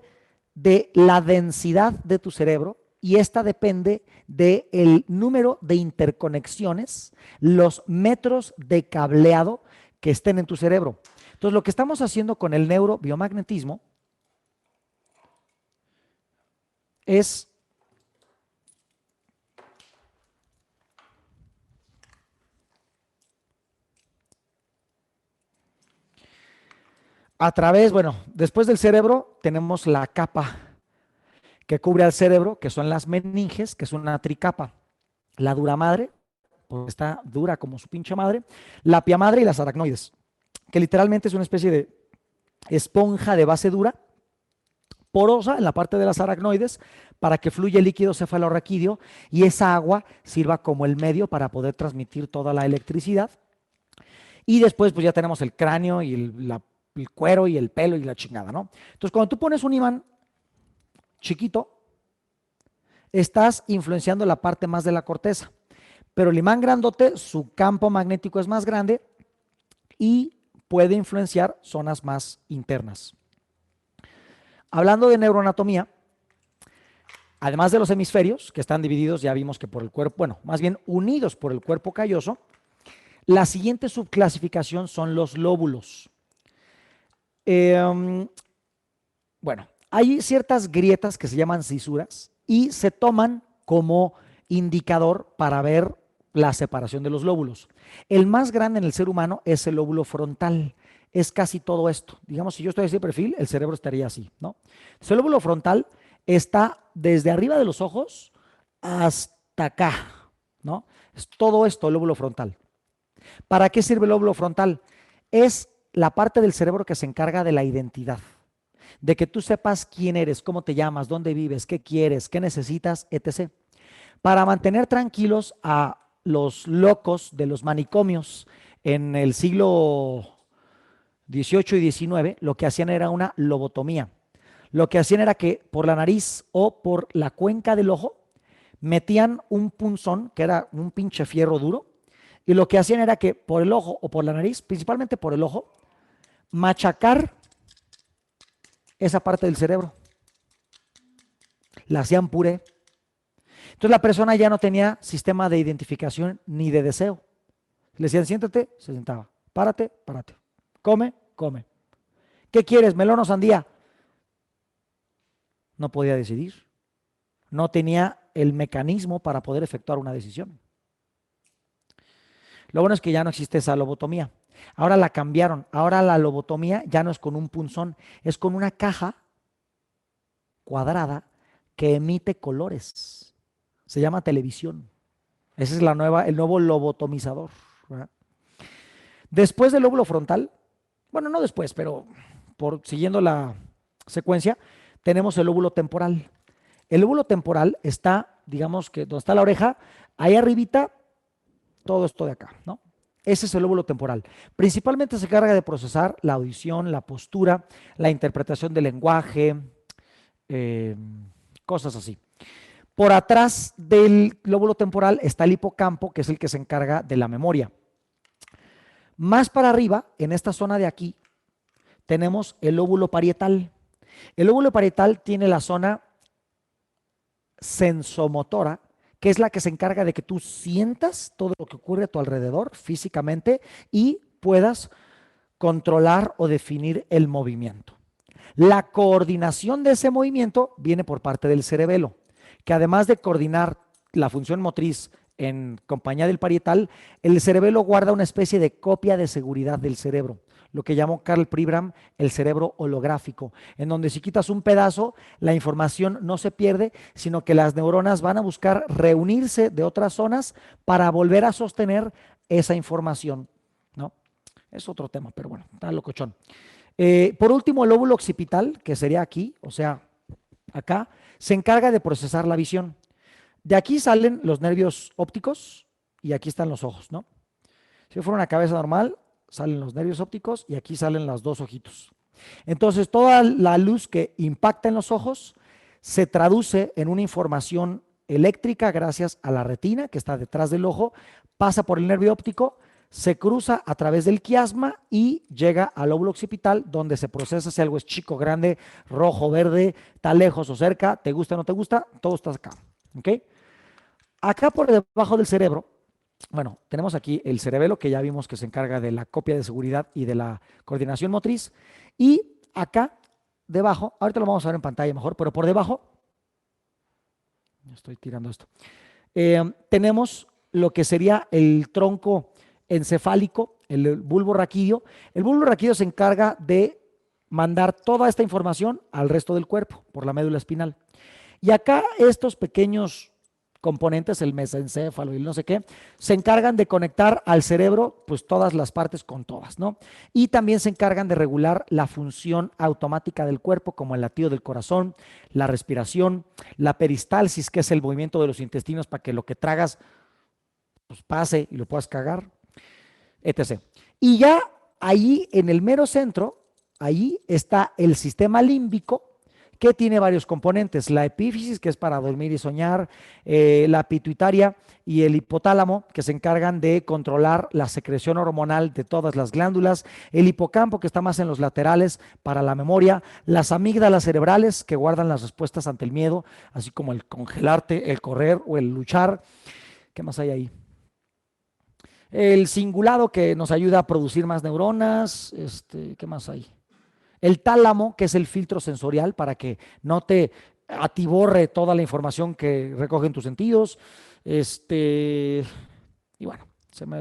De la densidad de tu cerebro, y esta depende del número de interconexiones, los metros de cableado que estén en tu cerebro. Entonces, lo que estamos haciendo con el neurobiomagnetismo es a través, bueno, después del cerebro tenemos la capa que cubre al cerebro, que son las meninges, que es una tricapa. La dura madre, porque está dura como su pinche madre, la pia madre y las aracnoides, que literalmente es una especie de esponja de base dura, porosa en la parte de las aracnoides, para que fluya el líquido cefalorraquídeo y esa agua sirva como el medio para poder transmitir toda la electricidad. Y después pues ya tenemos el cráneo y el cuero y el pelo y la chingada, ¿no? Entonces cuando tú pones un imán chiquito, estás influenciando la parte más de la corteza. Pero el imán grandote, su campo magnético es más grande y puede influenciar zonas más internas. Hablando de neuroanatomía, además de los hemisferios, que están divididos, ya vimos que por el cuerpo, bueno, más bien unidos por el cuerpo calloso, la siguiente subclasificación son los lóbulos. Bueno, hay ciertas grietas que se llaman cisuras y se toman como indicador para ver la separación de los lóbulos. El más grande en el ser humano es el lóbulo frontal. Es casi todo esto. Digamos, si yo estoy así de perfil, el cerebro estaría así, ¿no? Entonces, el lóbulo frontal está desde arriba de los ojos hasta acá, ¿no? Es todo esto, el lóbulo frontal. ¿Para qué sirve el lóbulo frontal? Es la parte del cerebro que se encarga de la identidad, de que tú sepas quién eres, cómo te llamas, dónde vives, qué quieres, qué necesitas, etc. Para mantener tranquilos a los locos de los manicomios en el siglo XVIII y XIX, lo que hacían era una lobotomía. Lo que hacían era que por la nariz o por la cuenca del ojo metían un punzón, que era un pinche fierro duro, y lo que hacían era que por el ojo o por la nariz, principalmente por el ojo, machacar esa parte del cerebro. La hacían puré. Entonces la persona ya no tenía sistema de identificación ni de deseo. Le decían, siéntate, se sentaba. Párate, párate. Come, come. ¿Qué quieres, melón o sandía? No podía decidir. no tenía el mecanismo para poder efectuar una decisión. Lo bueno es que ya no existe esa lobotomía. Ahora la cambiaron. Ahora la lobotomía ya no es con un punzón, es con una caja cuadrada que emite colores. Se llama televisión. Ese es el nuevo lobotomizador, ¿verdad? Después del lóbulo frontal, bueno, no después, pero siguiendo la secuencia, tenemos el lóbulo temporal. El lóbulo temporal está, digamos que donde está la oreja, ahí arribita, todo esto de acá, ¿no? Ese es el lóbulo temporal. Principalmente se encarga de procesar la audición, la postura, la interpretación del lenguaje, eh, cosas así. Por atrás del lóbulo temporal está el hipocampo, que es el que se encarga de la memoria. Más para arriba, en esta zona de aquí, tenemos el lóbulo parietal. El lóbulo parietal tiene la zona sensomotora, que es la que se encarga de que tú sientas todo lo que ocurre a tu alrededor físicamente y puedas controlar o definir el movimiento. La coordinación de ese movimiento viene por parte del cerebelo, que además de coordinar la función motriz en compañía del parietal, el cerebelo guarda una especie de copia de seguridad del cerebro, lo que llamó Carl Pribram el cerebro holográfico, en donde si quitas un pedazo, la información no se pierde, sino que las neuronas van a buscar reunirse de otras zonas para volver a sostener esa información, ¿no? Es otro tema, pero bueno, está locochón. Por último, el lóbulo occipital, que sería aquí, o sea, acá, se encarga de procesar la visión. De aquí salen los nervios ópticos y aquí están los ojos, ¿no? Si fuera una cabeza normal, salen los nervios ópticos y aquí salen los dos ojitos. Entonces, toda la luz que impacta en los ojos se traduce en una información eléctrica gracias a la retina que está detrás del ojo, pasa por el nervio óptico, se cruza a través del quiasma y llega al lóbulo occipital, donde se procesa si algo es chico, grande, rojo, verde, está lejos o cerca, te gusta o no te gusta, todo está acá. ¿Ok? Acá por debajo del cerebro, bueno, tenemos aquí el cerebelo, que ya vimos que se encarga de la copia de seguridad y de la coordinación motriz. Y acá debajo, ahorita lo vamos a ver en pantalla mejor, pero por debajo, estoy tirando esto, tenemos lo que sería el tronco encefálico, el bulbo raquídeo. El bulbo raquídeo se encarga de mandar toda esta información al resto del cuerpo por la médula espinal. Y acá estos pequeños componentes, el mesencéfalo y el no sé qué, se encargan de conectar al cerebro, pues todas las partes con todas, ¿no? Y también se encargan de regular la función automática del cuerpo, como el latido del corazón, la respiración, la peristalsis, que es el movimiento de los intestinos para que lo que tragas pues pase y lo puedas cagar, etc. Y ya ahí en el mero centro, ahí está el sistema límbico, que tiene varios componentes: la epífisis, que es para dormir y soñar, la pituitaria y el hipotálamo, que se encargan de controlar la secreción hormonal de todas las glándulas, el hipocampo, que está más en los laterales para la memoria, las amígdalas cerebrales, que guardan las respuestas ante el miedo, así como el congelarte, el correr o el luchar. ¿Qué más hay ahí? El cingulado, que nos ayuda a producir más neuronas. ¿Qué más hay? El tálamo, que es el filtro sensorial para que no te atiborre toda la información que recogen tus sentidos. Y bueno,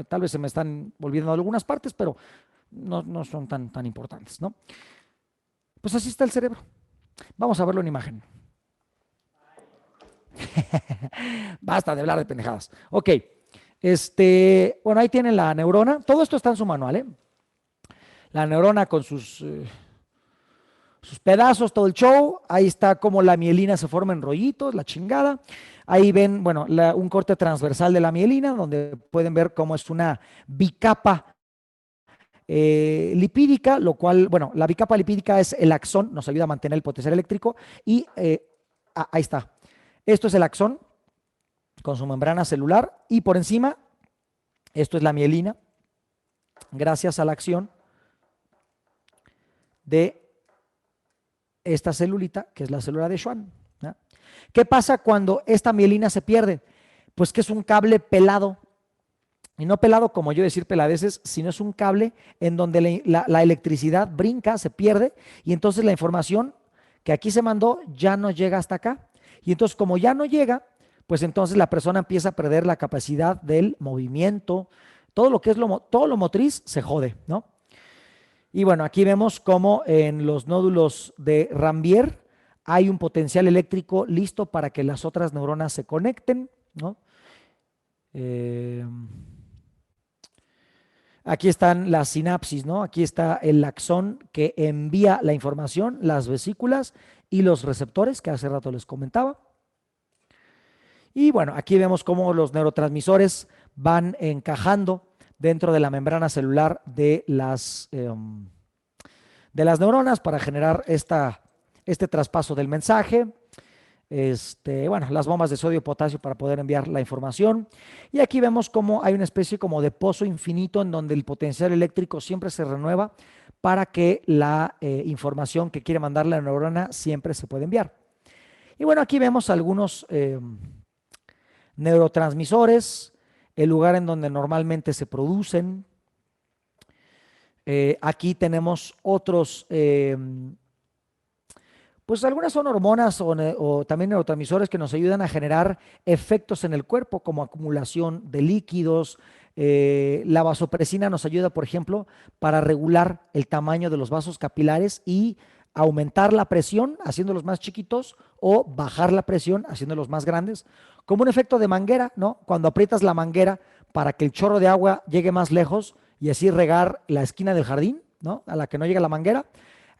tal vez se me están volviendo algunas partes, pero no son tan importantes, ¿no? Pues así está el cerebro. Vamos a verlo en imagen. Basta de hablar de pendejadas. Ok. Bueno, ahí tienen la neurona. Todo esto está en su manual, ¿eh? La neurona con sus pedazos, todo el show. Ahí está cómo la mielina se forma en rollitos, la chingada. Ahí ven, bueno, un corte transversal de la mielina, donde pueden ver cómo es una bicapa lipídica, lo cual, bueno, la bicapa lipídica es el axón, nos ayuda a mantener el potencial eléctrico. Y ahí está. Esto es el axón con su membrana celular, y por encima, esto es la mielina, gracias a la acción de esta celulita, que es la célula de Schwann, ¿no? ¿Qué pasa cuando esta mielina se pierde? Pues que es un cable pelado, y no pelado como yo decir peladeces, sino es un cable en donde la electricidad brinca, se pierde, y entonces la información que aquí se mandó ya no llega hasta acá. Y entonces, como ya no llega, pues entonces la persona empieza a perder la capacidad del movimiento, todo lo que es todo lo motriz se jode, ¿no? Y bueno, aquí vemos cómo en los nódulos de Rambier hay un potencial eléctrico listo para que las otras neuronas se conecten, ¿no? Eh, Aquí están las sinapsis, ¿no? Aquí está el axón que envía la información, las vesículas y los receptores, que hace rato les comentaba. Y bueno, aquí vemos cómo los neurotransmisores van encajando dentro de la membrana celular de las neuronas para generar este traspaso del mensaje. Bueno, las bombas de sodio y potasio para poder enviar la información. Y aquí vemos cómo hay una especie como de pozo infinito en donde el potencial eléctrico siempre se renueva para que la información que quiere mandar la neurona siempre se pueda enviar. Y bueno, aquí vemos algunos neurotransmisores, el lugar en donde normalmente se producen. Aquí tenemos otros pues algunas son hormonas o también neurotransmisores que nos ayudan a generar efectos en el cuerpo, como acumulación de líquidos. La vasopresina nos ayuda, por ejemplo, para regular el tamaño de los vasos capilares y aumentar la presión haciéndolos más chiquitos o bajar la presión haciéndolos más grandes, como un efecto de manguera, ¿no? Cuando aprietas la manguera para que el chorro de agua llegue más lejos y así regar la esquina del jardín, ¿no? A la que no llega la manguera,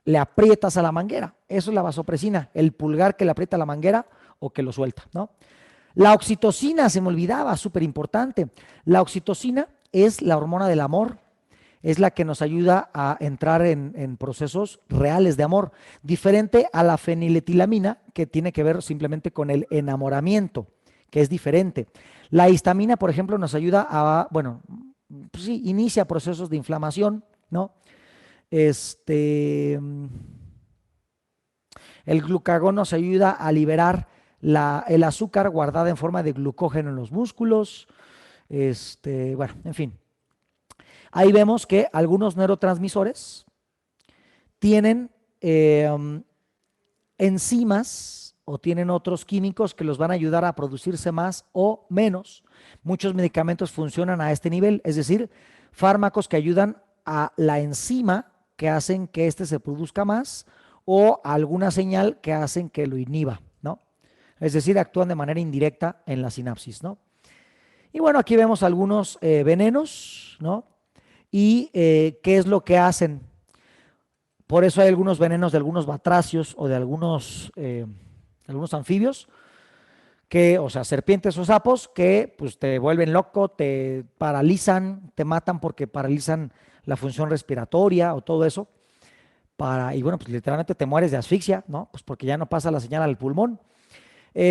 le aprietas a la manguera. Eso es la vasopresina, el pulgar que le aprieta a la manguera o que lo suelta, ¿no? La oxitocina, se me olvidaba, súper importante. La oxitocina es la hormona del amor, es la que nos ayuda a entrar en procesos reales de amor, diferente a la feniletilamina, que tiene que ver simplemente con el enamoramiento, que es diferente. La histamina, por ejemplo, nos ayuda a, bueno, pues sí, inicia procesos de inflamación, ¿no? El glucagón nos ayuda a liberar el azúcar guardada en forma de glucógeno en los músculos. Bueno, en fin. Ahí vemos que algunos neurotransmisores tienen enzimas o tienen otros químicos que los van a ayudar a producirse más o menos. Muchos medicamentos funcionan a este nivel, es decir, fármacos que ayudan a la enzima que hacen que éste se produzca más o alguna señal que hacen que lo inhiba, ¿no? Es decir, actúan de manera indirecta en la sinapsis, ¿no? Y bueno, aquí vemos algunos venenos, ¿no? Y qué es lo que hacen. Por eso hay algunos venenos de algunos batracios o de algunos anfibios, que, o sea, serpientes o sapos, que pues te vuelven loco, te paralizan, te matan porque paralizan la función respiratoria o todo eso. Y bueno, pues literalmente te mueres de asfixia, ¿no? Pues porque ya no pasa la señal al pulmón.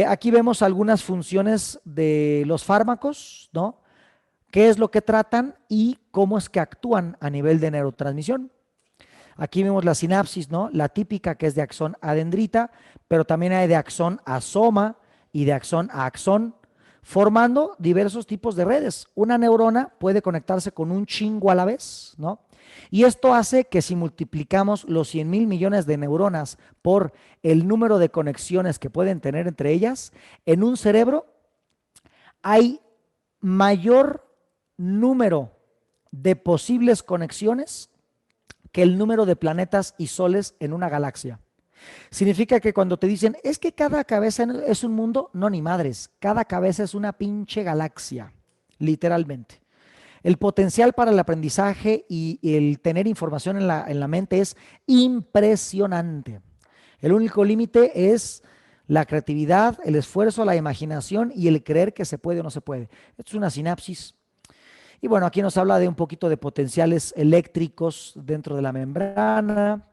Aquí vemos algunas funciones de los fármacos, ¿no? Qué es lo que tratan y cómo es que actúan a nivel de neurotransmisión. Aquí vemos la sinapsis, ¿no? La típica, que es de axón a dendrita, pero también hay de axón a soma y de axón a axón, formando diversos tipos de redes. Una neurona puede conectarse con un chingo a la vez, ¿no? Y esto hace que si multiplicamos los 100,000 millones de neuronas por el número de conexiones que pueden tener entre ellas, en un cerebro hay mayor número de posibles conexiones que el número de planetas y soles en una galaxia. Significa que cuando te dicen, es que cada cabeza es un mundo, no, ni madres, cada cabeza es una pinche galaxia, literalmente. El potencial para el aprendizaje y el tener información en la mente es impresionante. El único límite es la creatividad, el esfuerzo, la imaginación y el creer que se puede o no se puede. Esto es una sinapsis. Y bueno, aquí nos habla de un poquito de potenciales eléctricos dentro de la membrana,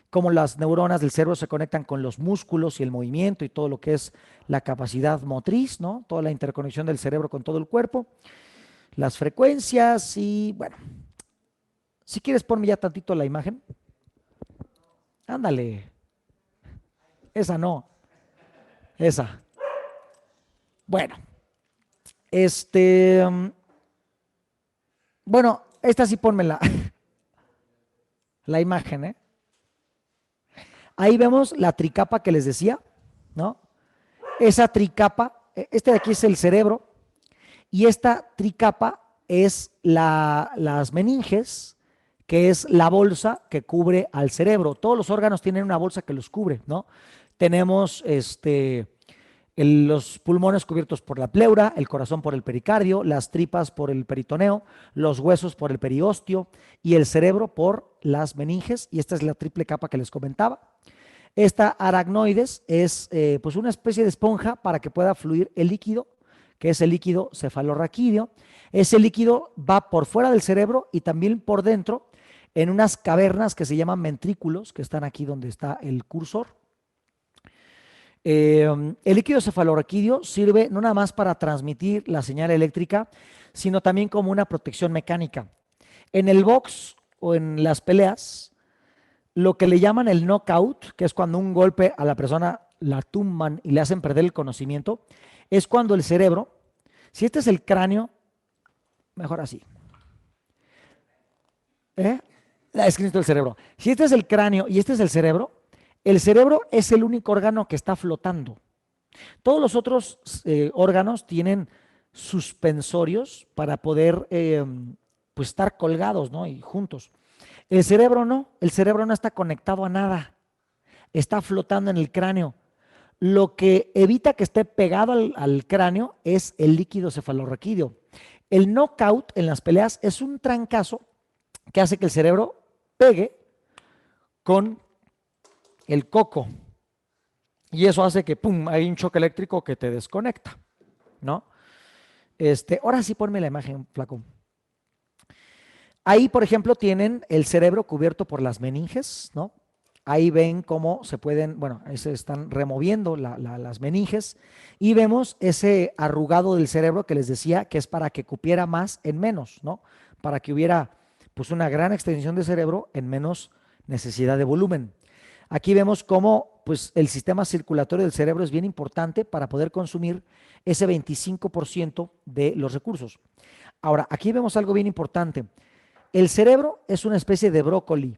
cómo las neuronas del cerebro se conectan con los músculos y el movimiento y todo lo que es la capacidad motriz, ¿no? Toda la interconexión del cerebro con todo el cuerpo, las frecuencias y bueno, si quieres ponme ya tantito la imagen. Ándale, esa no, esa. Bueno, este, bueno, esta sí ponme la imagen, ¿eh? Ahí vemos la tricapa que les decía, ¿no? Esa tricapa, este de aquí es el cerebro, y esta tricapa es las meninges, que es la bolsa que cubre al cerebro. Todos los órganos tienen una bolsa que los cubre, ¿no? Tenemos los pulmones cubiertos por la pleura, el corazón por el pericardio, las tripas por el peritoneo, los huesos por el periósteo y el cerebro por las meninges. Y esta es la triple capa que les comentaba. Esta aracnoides es pues una especie de esponja para que pueda fluir el líquido, que es el líquido cefalorraquídeo. Ese líquido va por fuera del cerebro y también por dentro en unas cavernas que se llaman ventrículos, que están aquí donde está el cursor. El líquido cefalorraquídeo sirve no nada más para transmitir la señal eléctrica, sino también como una protección mecánica. En el box o en las peleas, lo que le llaman el knockout, que es cuando un golpe a la persona la tumban y le hacen perder el conocimiento, es cuando el cerebro, si este es el cráneo, mejor así, ¿eh? Es que necesito el cerebro. Si este es el cráneo y este es el cerebro es el único órgano que está flotando. Todos los otros órganos tienen suspensorios para poder pues estar colgados, ¿no? Y juntos. El cerebro no está conectado a nada, está flotando en el cráneo. Lo que evita que esté pegado al cráneo es el líquido cefalorraquídeo. El knockout en las peleas es un trancazo que hace que el cerebro pegue con el coco. Y eso hace que, pum, hay un choque eléctrico que te desconecta, ¿no? Ahora sí ponme la imagen, flaco. Ahí, por ejemplo, tienen el cerebro cubierto por las meninges, ¿no? Ahí ven cómo se pueden, bueno, ahí se están removiendo las meninges y vemos ese arrugado del cerebro que les decía que es para que cupiera más en menos, ¿no? Para que hubiera pues una gran extensión de cerebro en menos necesidad de volumen. Aquí vemos cómo pues el sistema circulatorio del cerebro es bien importante para poder consumir ese 25% de los recursos. Ahora, aquí vemos algo bien importante. El cerebro es una especie de brócoli.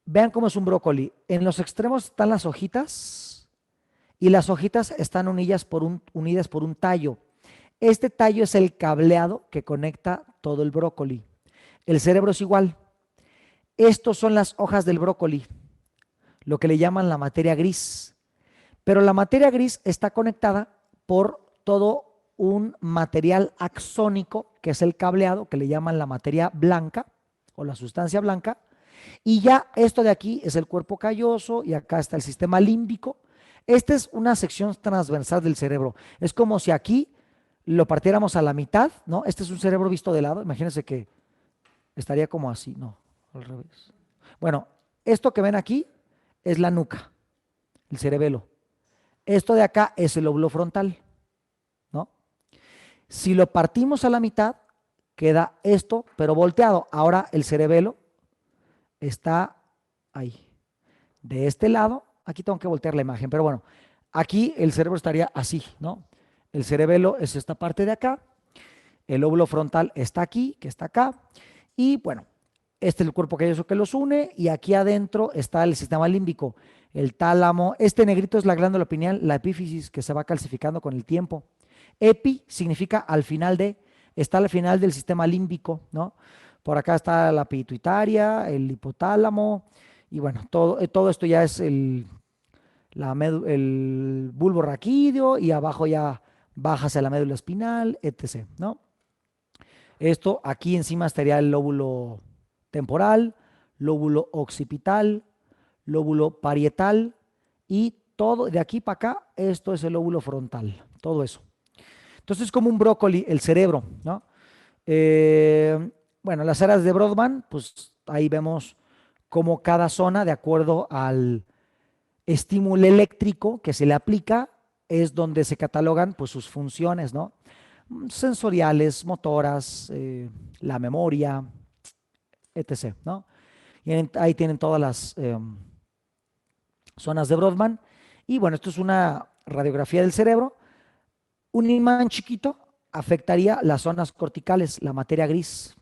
Vean cómo es un brócoli. En los extremos están las hojitas y las hojitas están unidas por un tallo. Este tallo es el cableado que conecta todo el brócoli. El cerebro es igual. Estos son las hojas del brócoli, lo que le llaman la materia gris. Pero la materia gris está conectada por todo un material axónico, que es el cableado, que le llaman la materia blanca o la sustancia blanca. Y ya esto de aquí es el cuerpo calloso y acá está el sistema límbico. Esta es una sección transversal del cerebro. Es como si aquí lo partiéramos a la mitad, ¿no? Este es un cerebro visto de lado. Imagínense que estaría como así, no, al revés. Bueno, esto que ven aquí es la nuca, el cerebelo. Esto de acá es el lóbulo frontal, ¿no? Si lo partimos a la mitad, queda esto, pero volteado. Ahora el cerebelo está ahí. De este lado, aquí tengo que voltear la imagen, pero bueno, aquí el cerebro estaría así, ¿no? El cerebelo es esta parte de acá, el lóbulo frontal está aquí, que está acá, y bueno, este es el cuerpo calloso que los une, y aquí adentro está el sistema límbico, el tálamo. Este negrito es la glándula pineal, la epífisis, que se va calcificando con el tiempo. Epi significa al final de, está al final del sistema límbico, ¿no? Por acá está la pituitaria, el hipotálamo, y bueno, todo esto ya es el bulbo raquídeo, y abajo ya baja hacia la médula espinal, etc., ¿no? Esto aquí encima estaría el lóbulo temporal, lóbulo occipital, lóbulo parietal, y todo de aquí para acá, esto es el lóbulo frontal, todo eso. Entonces es como un brócoli el cerebro, ¿no? Bueno, las áreas de Brodmann, pues ahí vemos cómo cada zona, de acuerdo al estímulo eléctrico que se le aplica, es donde se catalogan pues sus funciones, ¿no? Sensoriales, motoras, la memoria, etc., ¿no? Y ahí tienen todas las zonas de Brodmann. Y bueno, esto es una radiografía del cerebro. Un imán chiquito afectaría las zonas corticales, la materia gris.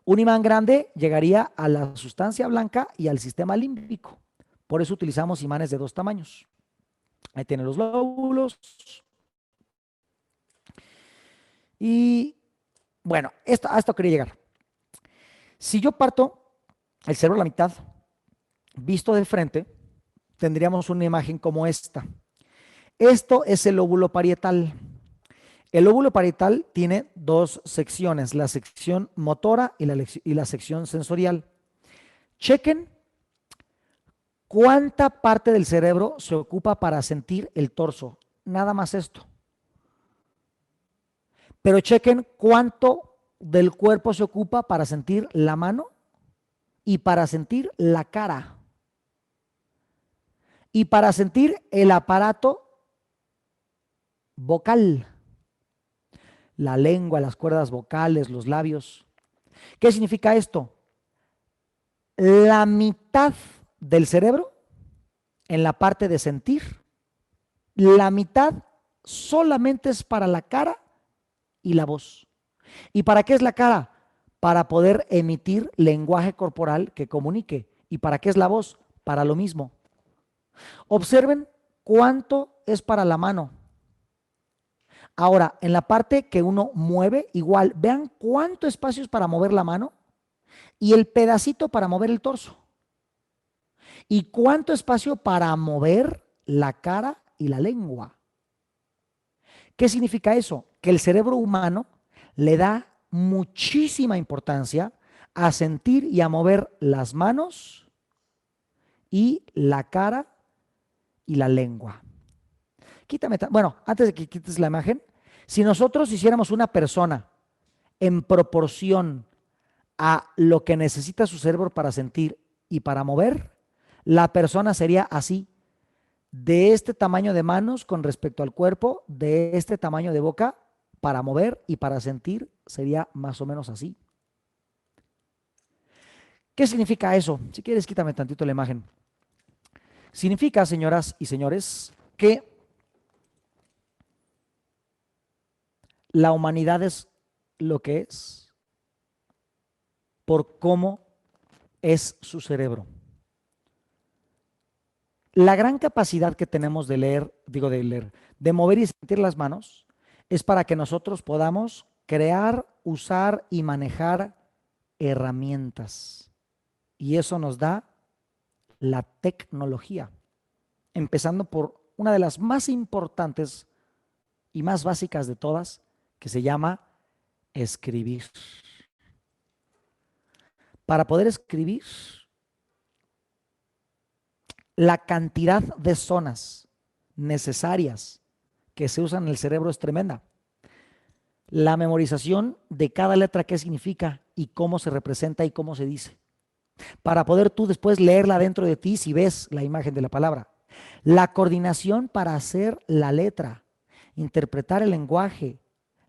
Un imán grande llegaría a la sustancia blanca y al sistema límbico. Por eso utilizamos imanes de dos tamaños. Ahí tiene los lóbulos. Y bueno, a esto quería llegar. Si yo parto el cerebro a la mitad, visto de frente, tendríamos una imagen como esta. Esto es el lóbulo parietal. El lóbulo parietal tiene dos secciones, la sección motora y la sección sensorial. Chequen cuánta parte del cerebro se ocupa para sentir el torso. Nada más esto. Pero chequen cuánto del cuerpo se ocupa para sentir la mano y para sentir la cara y para sentir el aparato vocal, la lengua, las cuerdas vocales, los labios. ¿Qué significa esto? La mitad del cerebro en la parte de sentir, la mitad solamente es para la cara y la voz. ¿Y para qué es la cara? Para poder emitir lenguaje corporal que comunique. ¿Y para qué es la voz? Para lo mismo. Observen cuánto es para la mano. Ahora, en la parte que uno mueve, igual, vean cuánto espacio es para mover la mano y el pedacito para mover el torso. Y cuánto espacio para mover la cara y la lengua. ¿Qué significa eso? Que el cerebro humano le da muchísima importancia a sentir y a mover las manos y la cara y la lengua. Bueno, antes de que quites la imagen, si nosotros hiciéramos una persona en proporción a lo que necesita su cerebro para sentir y para mover, la persona sería así, de este tamaño de manos con respecto al cuerpo, de este tamaño de boca para mover y para sentir sería más o menos así. ¿Qué significa eso? Si quieres, quítame tantito la imagen. Significa, señoras y señores, que la humanidad es lo que es por cómo es su cerebro. La gran capacidad que tenemos de de mover y sentir las manos, es para que nosotros podamos crear, usar y manejar herramientas. Y eso nos da la tecnología, empezando por una de las más importantes y más básicas de todas, que se llama escribir. Para poder escribir, la cantidad de zonas necesarias que se usan en el cerebro es tremenda. La memorización de cada letra, qué significa y cómo se representa y cómo se dice. Para poder tú después leerla dentro de ti si ves la imagen de la palabra. La coordinación para hacer la letra, interpretar el lenguaje,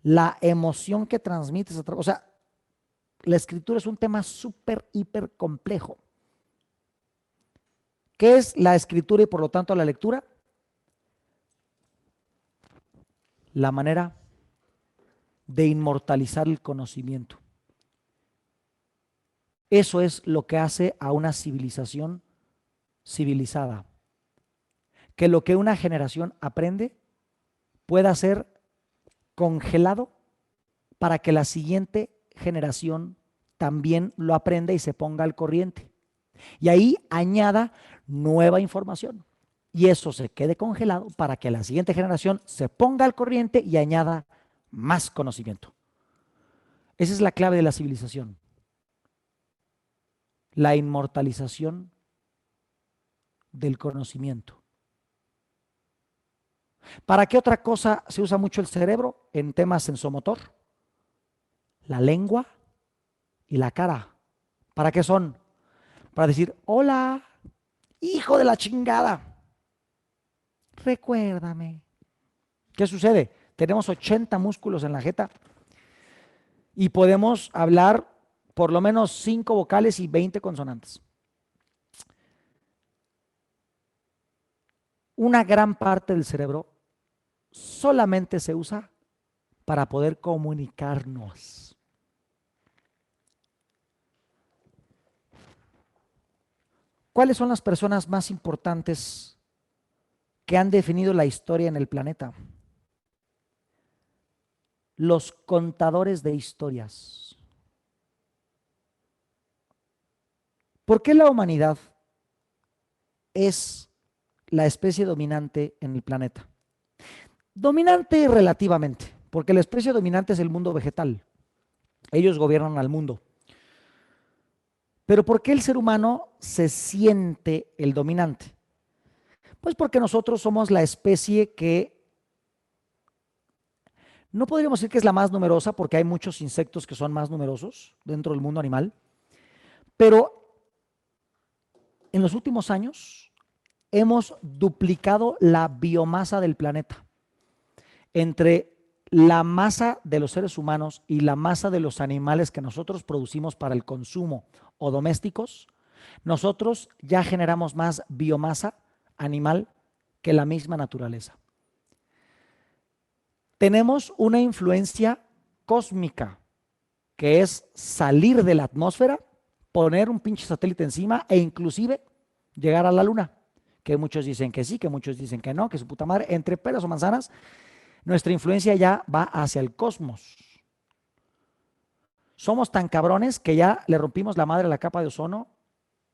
la emoción que transmites. O sea, la escritura es un tema súper, hiper complejo. ¿Qué es la escritura y por lo tanto la lectura? La manera de inmortalizar el conocimiento. Eso es lo que hace a una civilización civilizada. Que lo que una generación aprende pueda ser congelado para que la siguiente generación también lo aprenda y se ponga al corriente. Y ahí añada nueva información. Y eso se quede congelado para que la siguiente generación se ponga al corriente y añada más conocimiento. Esa es la clave de la civilización. La inmortalización del conocimiento. ¿Para qué otra cosa se usa mucho el cerebro en temas sensomotor? La lengua y la cara. ¿Para qué son? Para decir, hola, hijo de la chingada, recuérdame. ¿Qué sucede? Tenemos 80 músculos en la jeta y podemos hablar por lo menos 5 vocales y 20 consonantes. Una gran parte del cerebro solamente se usa para poder comunicarnos. ¿Cuáles son las personas más importantes que han definido la historia en el planeta. Los contadores de historias. ¿Por qué la humanidad es la especie dominante en el planeta? Dominante relativamente, porque la especie dominante es el mundo vegetal. Ellos gobiernan al mundo. Pero ¿por qué el ser humano se siente el dominante? Pues porque nosotros somos la especie que, no podríamos decir que es la más numerosa, porque hay muchos insectos que son más numerosos dentro del mundo animal, pero en los últimos años hemos duplicado la biomasa del planeta. Entre la masa de los seres humanos y la masa de los animales que nosotros producimos para el consumo o domésticos, nosotros ya generamos más biomasa animal que la misma naturaleza. Tenemos una influencia cósmica, que es salir de la atmósfera, poner un pinche satélite encima e inclusive llegar a la luna, que muchos dicen que sí, que muchos dicen que no, que su puta madre, entre peras o manzanas, nuestra influencia ya va hacia el cosmos. Somos tan cabrones que ya le rompimos la madre a la capa de ozono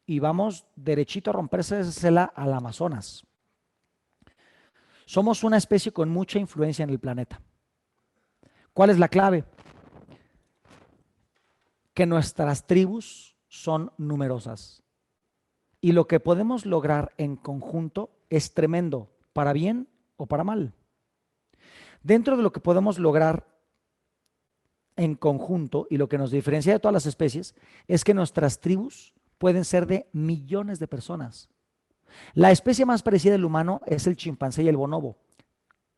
y vamos derechito a rompérsela al Amazonas. Somos una especie con mucha influencia en el planeta. ¿Cuál es la clave? Que nuestras tribus son numerosas. Y lo que podemos lograr en conjunto es tremendo, para bien o para mal. Dentro de lo que podemos lograr en conjunto y lo que nos diferencia de todas las especies es que nuestras tribus pueden ser de millones de personas. La especie más parecida al humano es el chimpancé y el bonobo.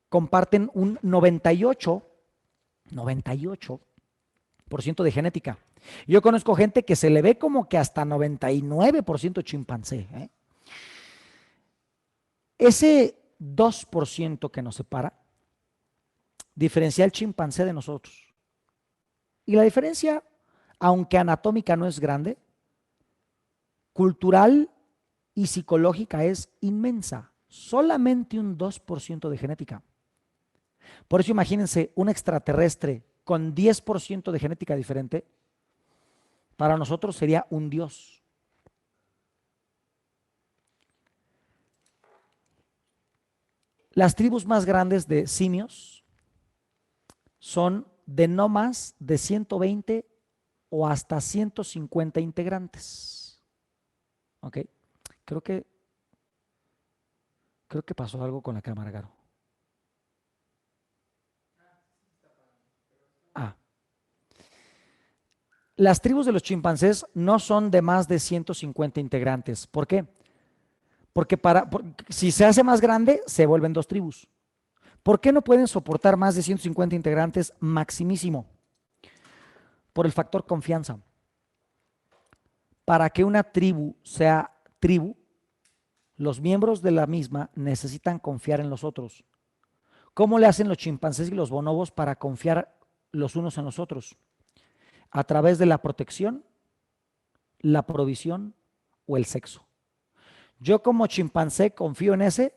Comparten un 98% de genética. Yo conozco gente que se le ve como que hasta 99% chimpancé, ¿eh? Ese 2% que nos separa diferencia el chimpancé de nosotros. Y la diferencia, aunque anatómica no es grande, cultural y psicológica es inmensa. Solamente un 2% de genética. Por eso imagínense un extraterrestre con 10% de genética diferente, para nosotros sería un dios. Las tribus más grandes de simios son de no más de 120 o hasta 150 integrantes. ¿Ok? Creo que pasó algo con la cámara, Garo. Ah. Las tribus de los chimpancés no son de más de 150 integrantes. ¿Por qué? Porque si se hace más grande, se vuelven dos tribus. ¿Por qué no pueden soportar más de 150 integrantes maximísimo? Por el factor confianza. Para que una tribu sea tribu, los miembros de la misma necesitan confiar en los otros. ¿Cómo le hacen los chimpancés y los bonobos para confiar los unos en los otros? A través de la protección, la provisión o el sexo. Yo como chimpancé confío en ese.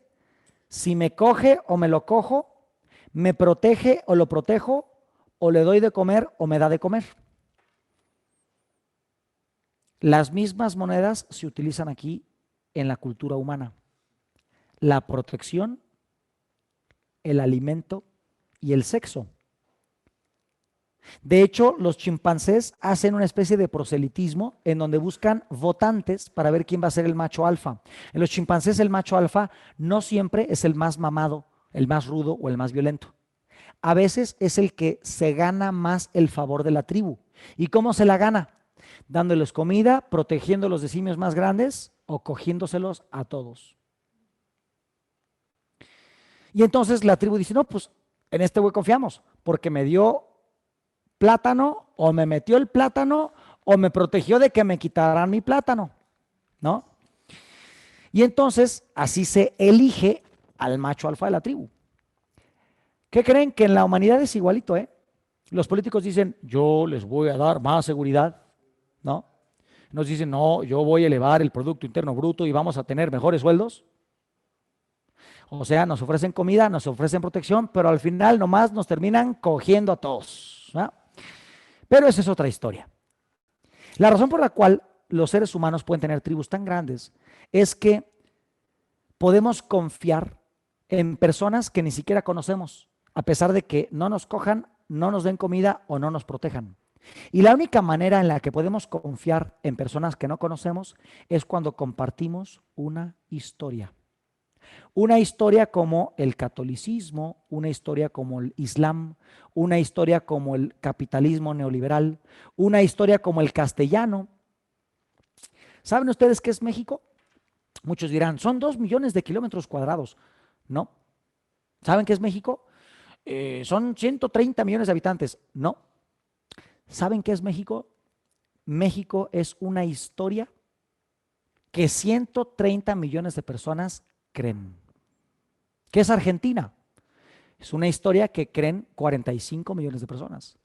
Si me coge o me lo cojo, me protege o lo protejo, o le doy de comer o me da de comer. Las mismas monedas se utilizan aquí en la cultura humana. La protección, el alimento y el sexo. De hecho, los chimpancés hacen una especie de proselitismo en donde buscan votantes para ver quién va a ser el macho alfa. En los chimpancés el macho alfa no siempre es el más mamado, el más rudo o el más violento. A veces es el que se gana más el favor de la tribu. ¿Y cómo se la gana? Dándoles comida, protegiéndolos de simios más grandes o cogiéndoselos a todos. Y entonces la tribu dice, no, pues en este güey confiamos, porque me dio plátano, o me metió el plátano, o me protegió de que me quitaran mi plátano, ¿no? Y entonces así se elige al macho alfa de la tribu. ¿Qué creen? Que en la humanidad es igualito, ¿eh? Los políticos dicen, yo les voy a dar más seguridad, ¿no? Nos dicen, no, yo voy a elevar el Producto Interno Bruto y vamos a tener mejores sueldos. O sea, nos ofrecen comida, nos ofrecen protección, pero al final nomás nos terminan cogiendo a todos, ¿verdad? Pero esa es otra historia. La razón por la cual los seres humanos pueden tener tribus tan grandes es que podemos confiar en personas que ni siquiera conocemos, a pesar de que no nos cojan, no nos den comida o no nos protejan. Y la única manera en la que podemos confiar en personas que no conocemos es cuando compartimos una historia. Una historia como el catolicismo, una historia como el islam, una historia como el capitalismo neoliberal, una historia como el castellano. ¿Saben ustedes qué es México? Muchos dirán, son 2 millones de kilómetros cuadrados. No. ¿Saben qué es México? Son 130 millones de habitantes. No. ¿Saben qué es México? México es una historia que 130 millones de personas creen. ¿Qué es Argentina? Es una historia que creen 45 millones de personas.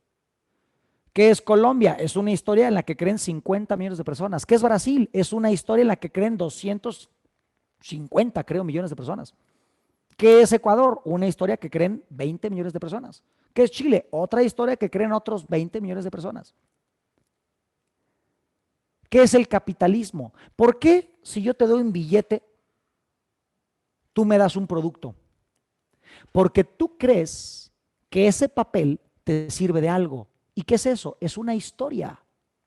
¿Qué es Colombia? Es una historia en la que creen 50 millones de personas. ¿Qué es Brasil? Es una historia en la que creen 250, creo, millones de personas. ¿Qué es Ecuador? Una historia que creen 20 millones de personas. ¿Qué es Chile? Otra historia que creen otros 20 millones de personas. ¿Qué es el capitalismo? ¿Por qué si yo te doy un billete, tú me das un producto? Porque tú crees que ese papel te sirve de algo. ¿Y qué es eso? Es una historia,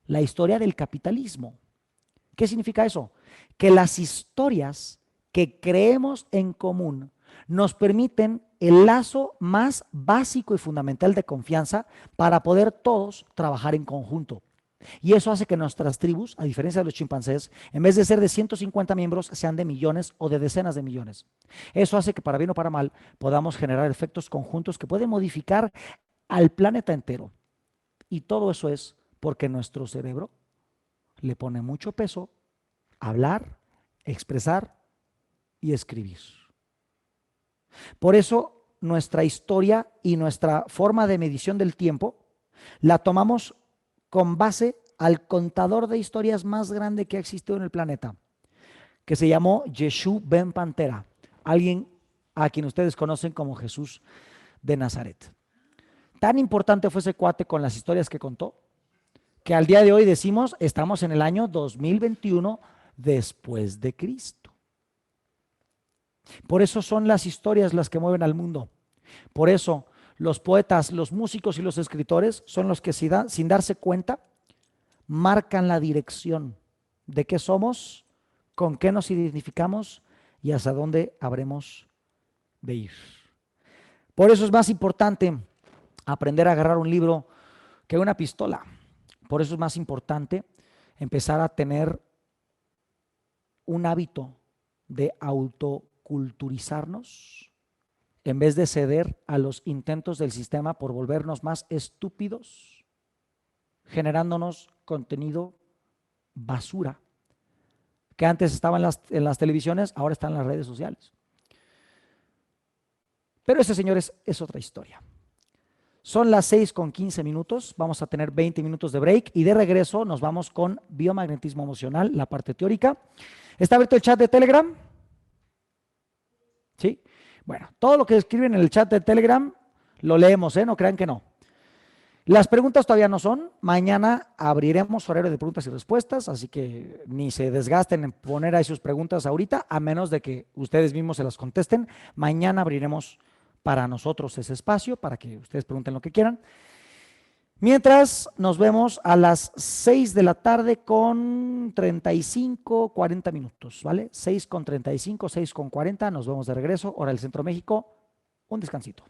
la historia del capitalismo. ¿Qué significa eso? Que las historias que creemos en común nos permiten el lazo más básico y fundamental de confianza para poder todos trabajar en conjunto. Y eso hace que nuestras tribus, a diferencia de los chimpancés, en vez de ser de 150 miembros, sean de millones o de decenas de millones. Eso hace que para bien o para mal podamos generar efectos conjuntos que pueden modificar al planeta entero. Y todo eso es porque nuestro cerebro le pone mucho peso a hablar, expresar y escribir. Por eso nuestra historia y nuestra forma de medición del tiempo la tomamos con base al contador de historias más grande que ha existido en el planeta, que se llamó Yeshua ben Pantera, alguien a quien ustedes conocen como Jesús de Nazaret. Tan importante fue ese cuate con las historias que contó, que al día de hoy decimos, estamos en el año 2021 después de Cristo. Por eso son las historias las que mueven al mundo. Por eso los poetas, los músicos y los escritores son los que sin darse cuenta marcan la dirección de qué somos, con qué nos identificamos y hacia dónde habremos de ir. Por eso es más importante aprender a agarrar un libro que una pistola. Por eso es más importante empezar a tener un hábito de autoculturizarnos en vez de ceder a los intentos del sistema por volvernos más estúpidos, generándonos contenido basura que antes estaba en las televisiones, ahora está en las redes sociales. Pero ese, señores, es otra historia. Son las 6:15, vamos a tener 20 minutos de break y de regreso nos vamos con biomagnetismo emocional, la parte teórica. ¿Está abierto el chat de Telegram? ¿Sí? Bueno, todo lo que escriben en el chat de Telegram lo leemos, no crean que no. Las preguntas todavía no son. Mañana abriremos horario de preguntas y respuestas, así que ni se desgasten en poner ahí sus preguntas ahorita, a menos de que ustedes mismos se las contesten. Mañana abriremos para nosotros ese espacio para que ustedes pregunten lo que quieran. Mientras nos vemos a las 6 de la tarde con 35, 40 minutos, ¿vale? 6:35, 6:40, nos vemos de regreso, hora del Centro México. Un descansito.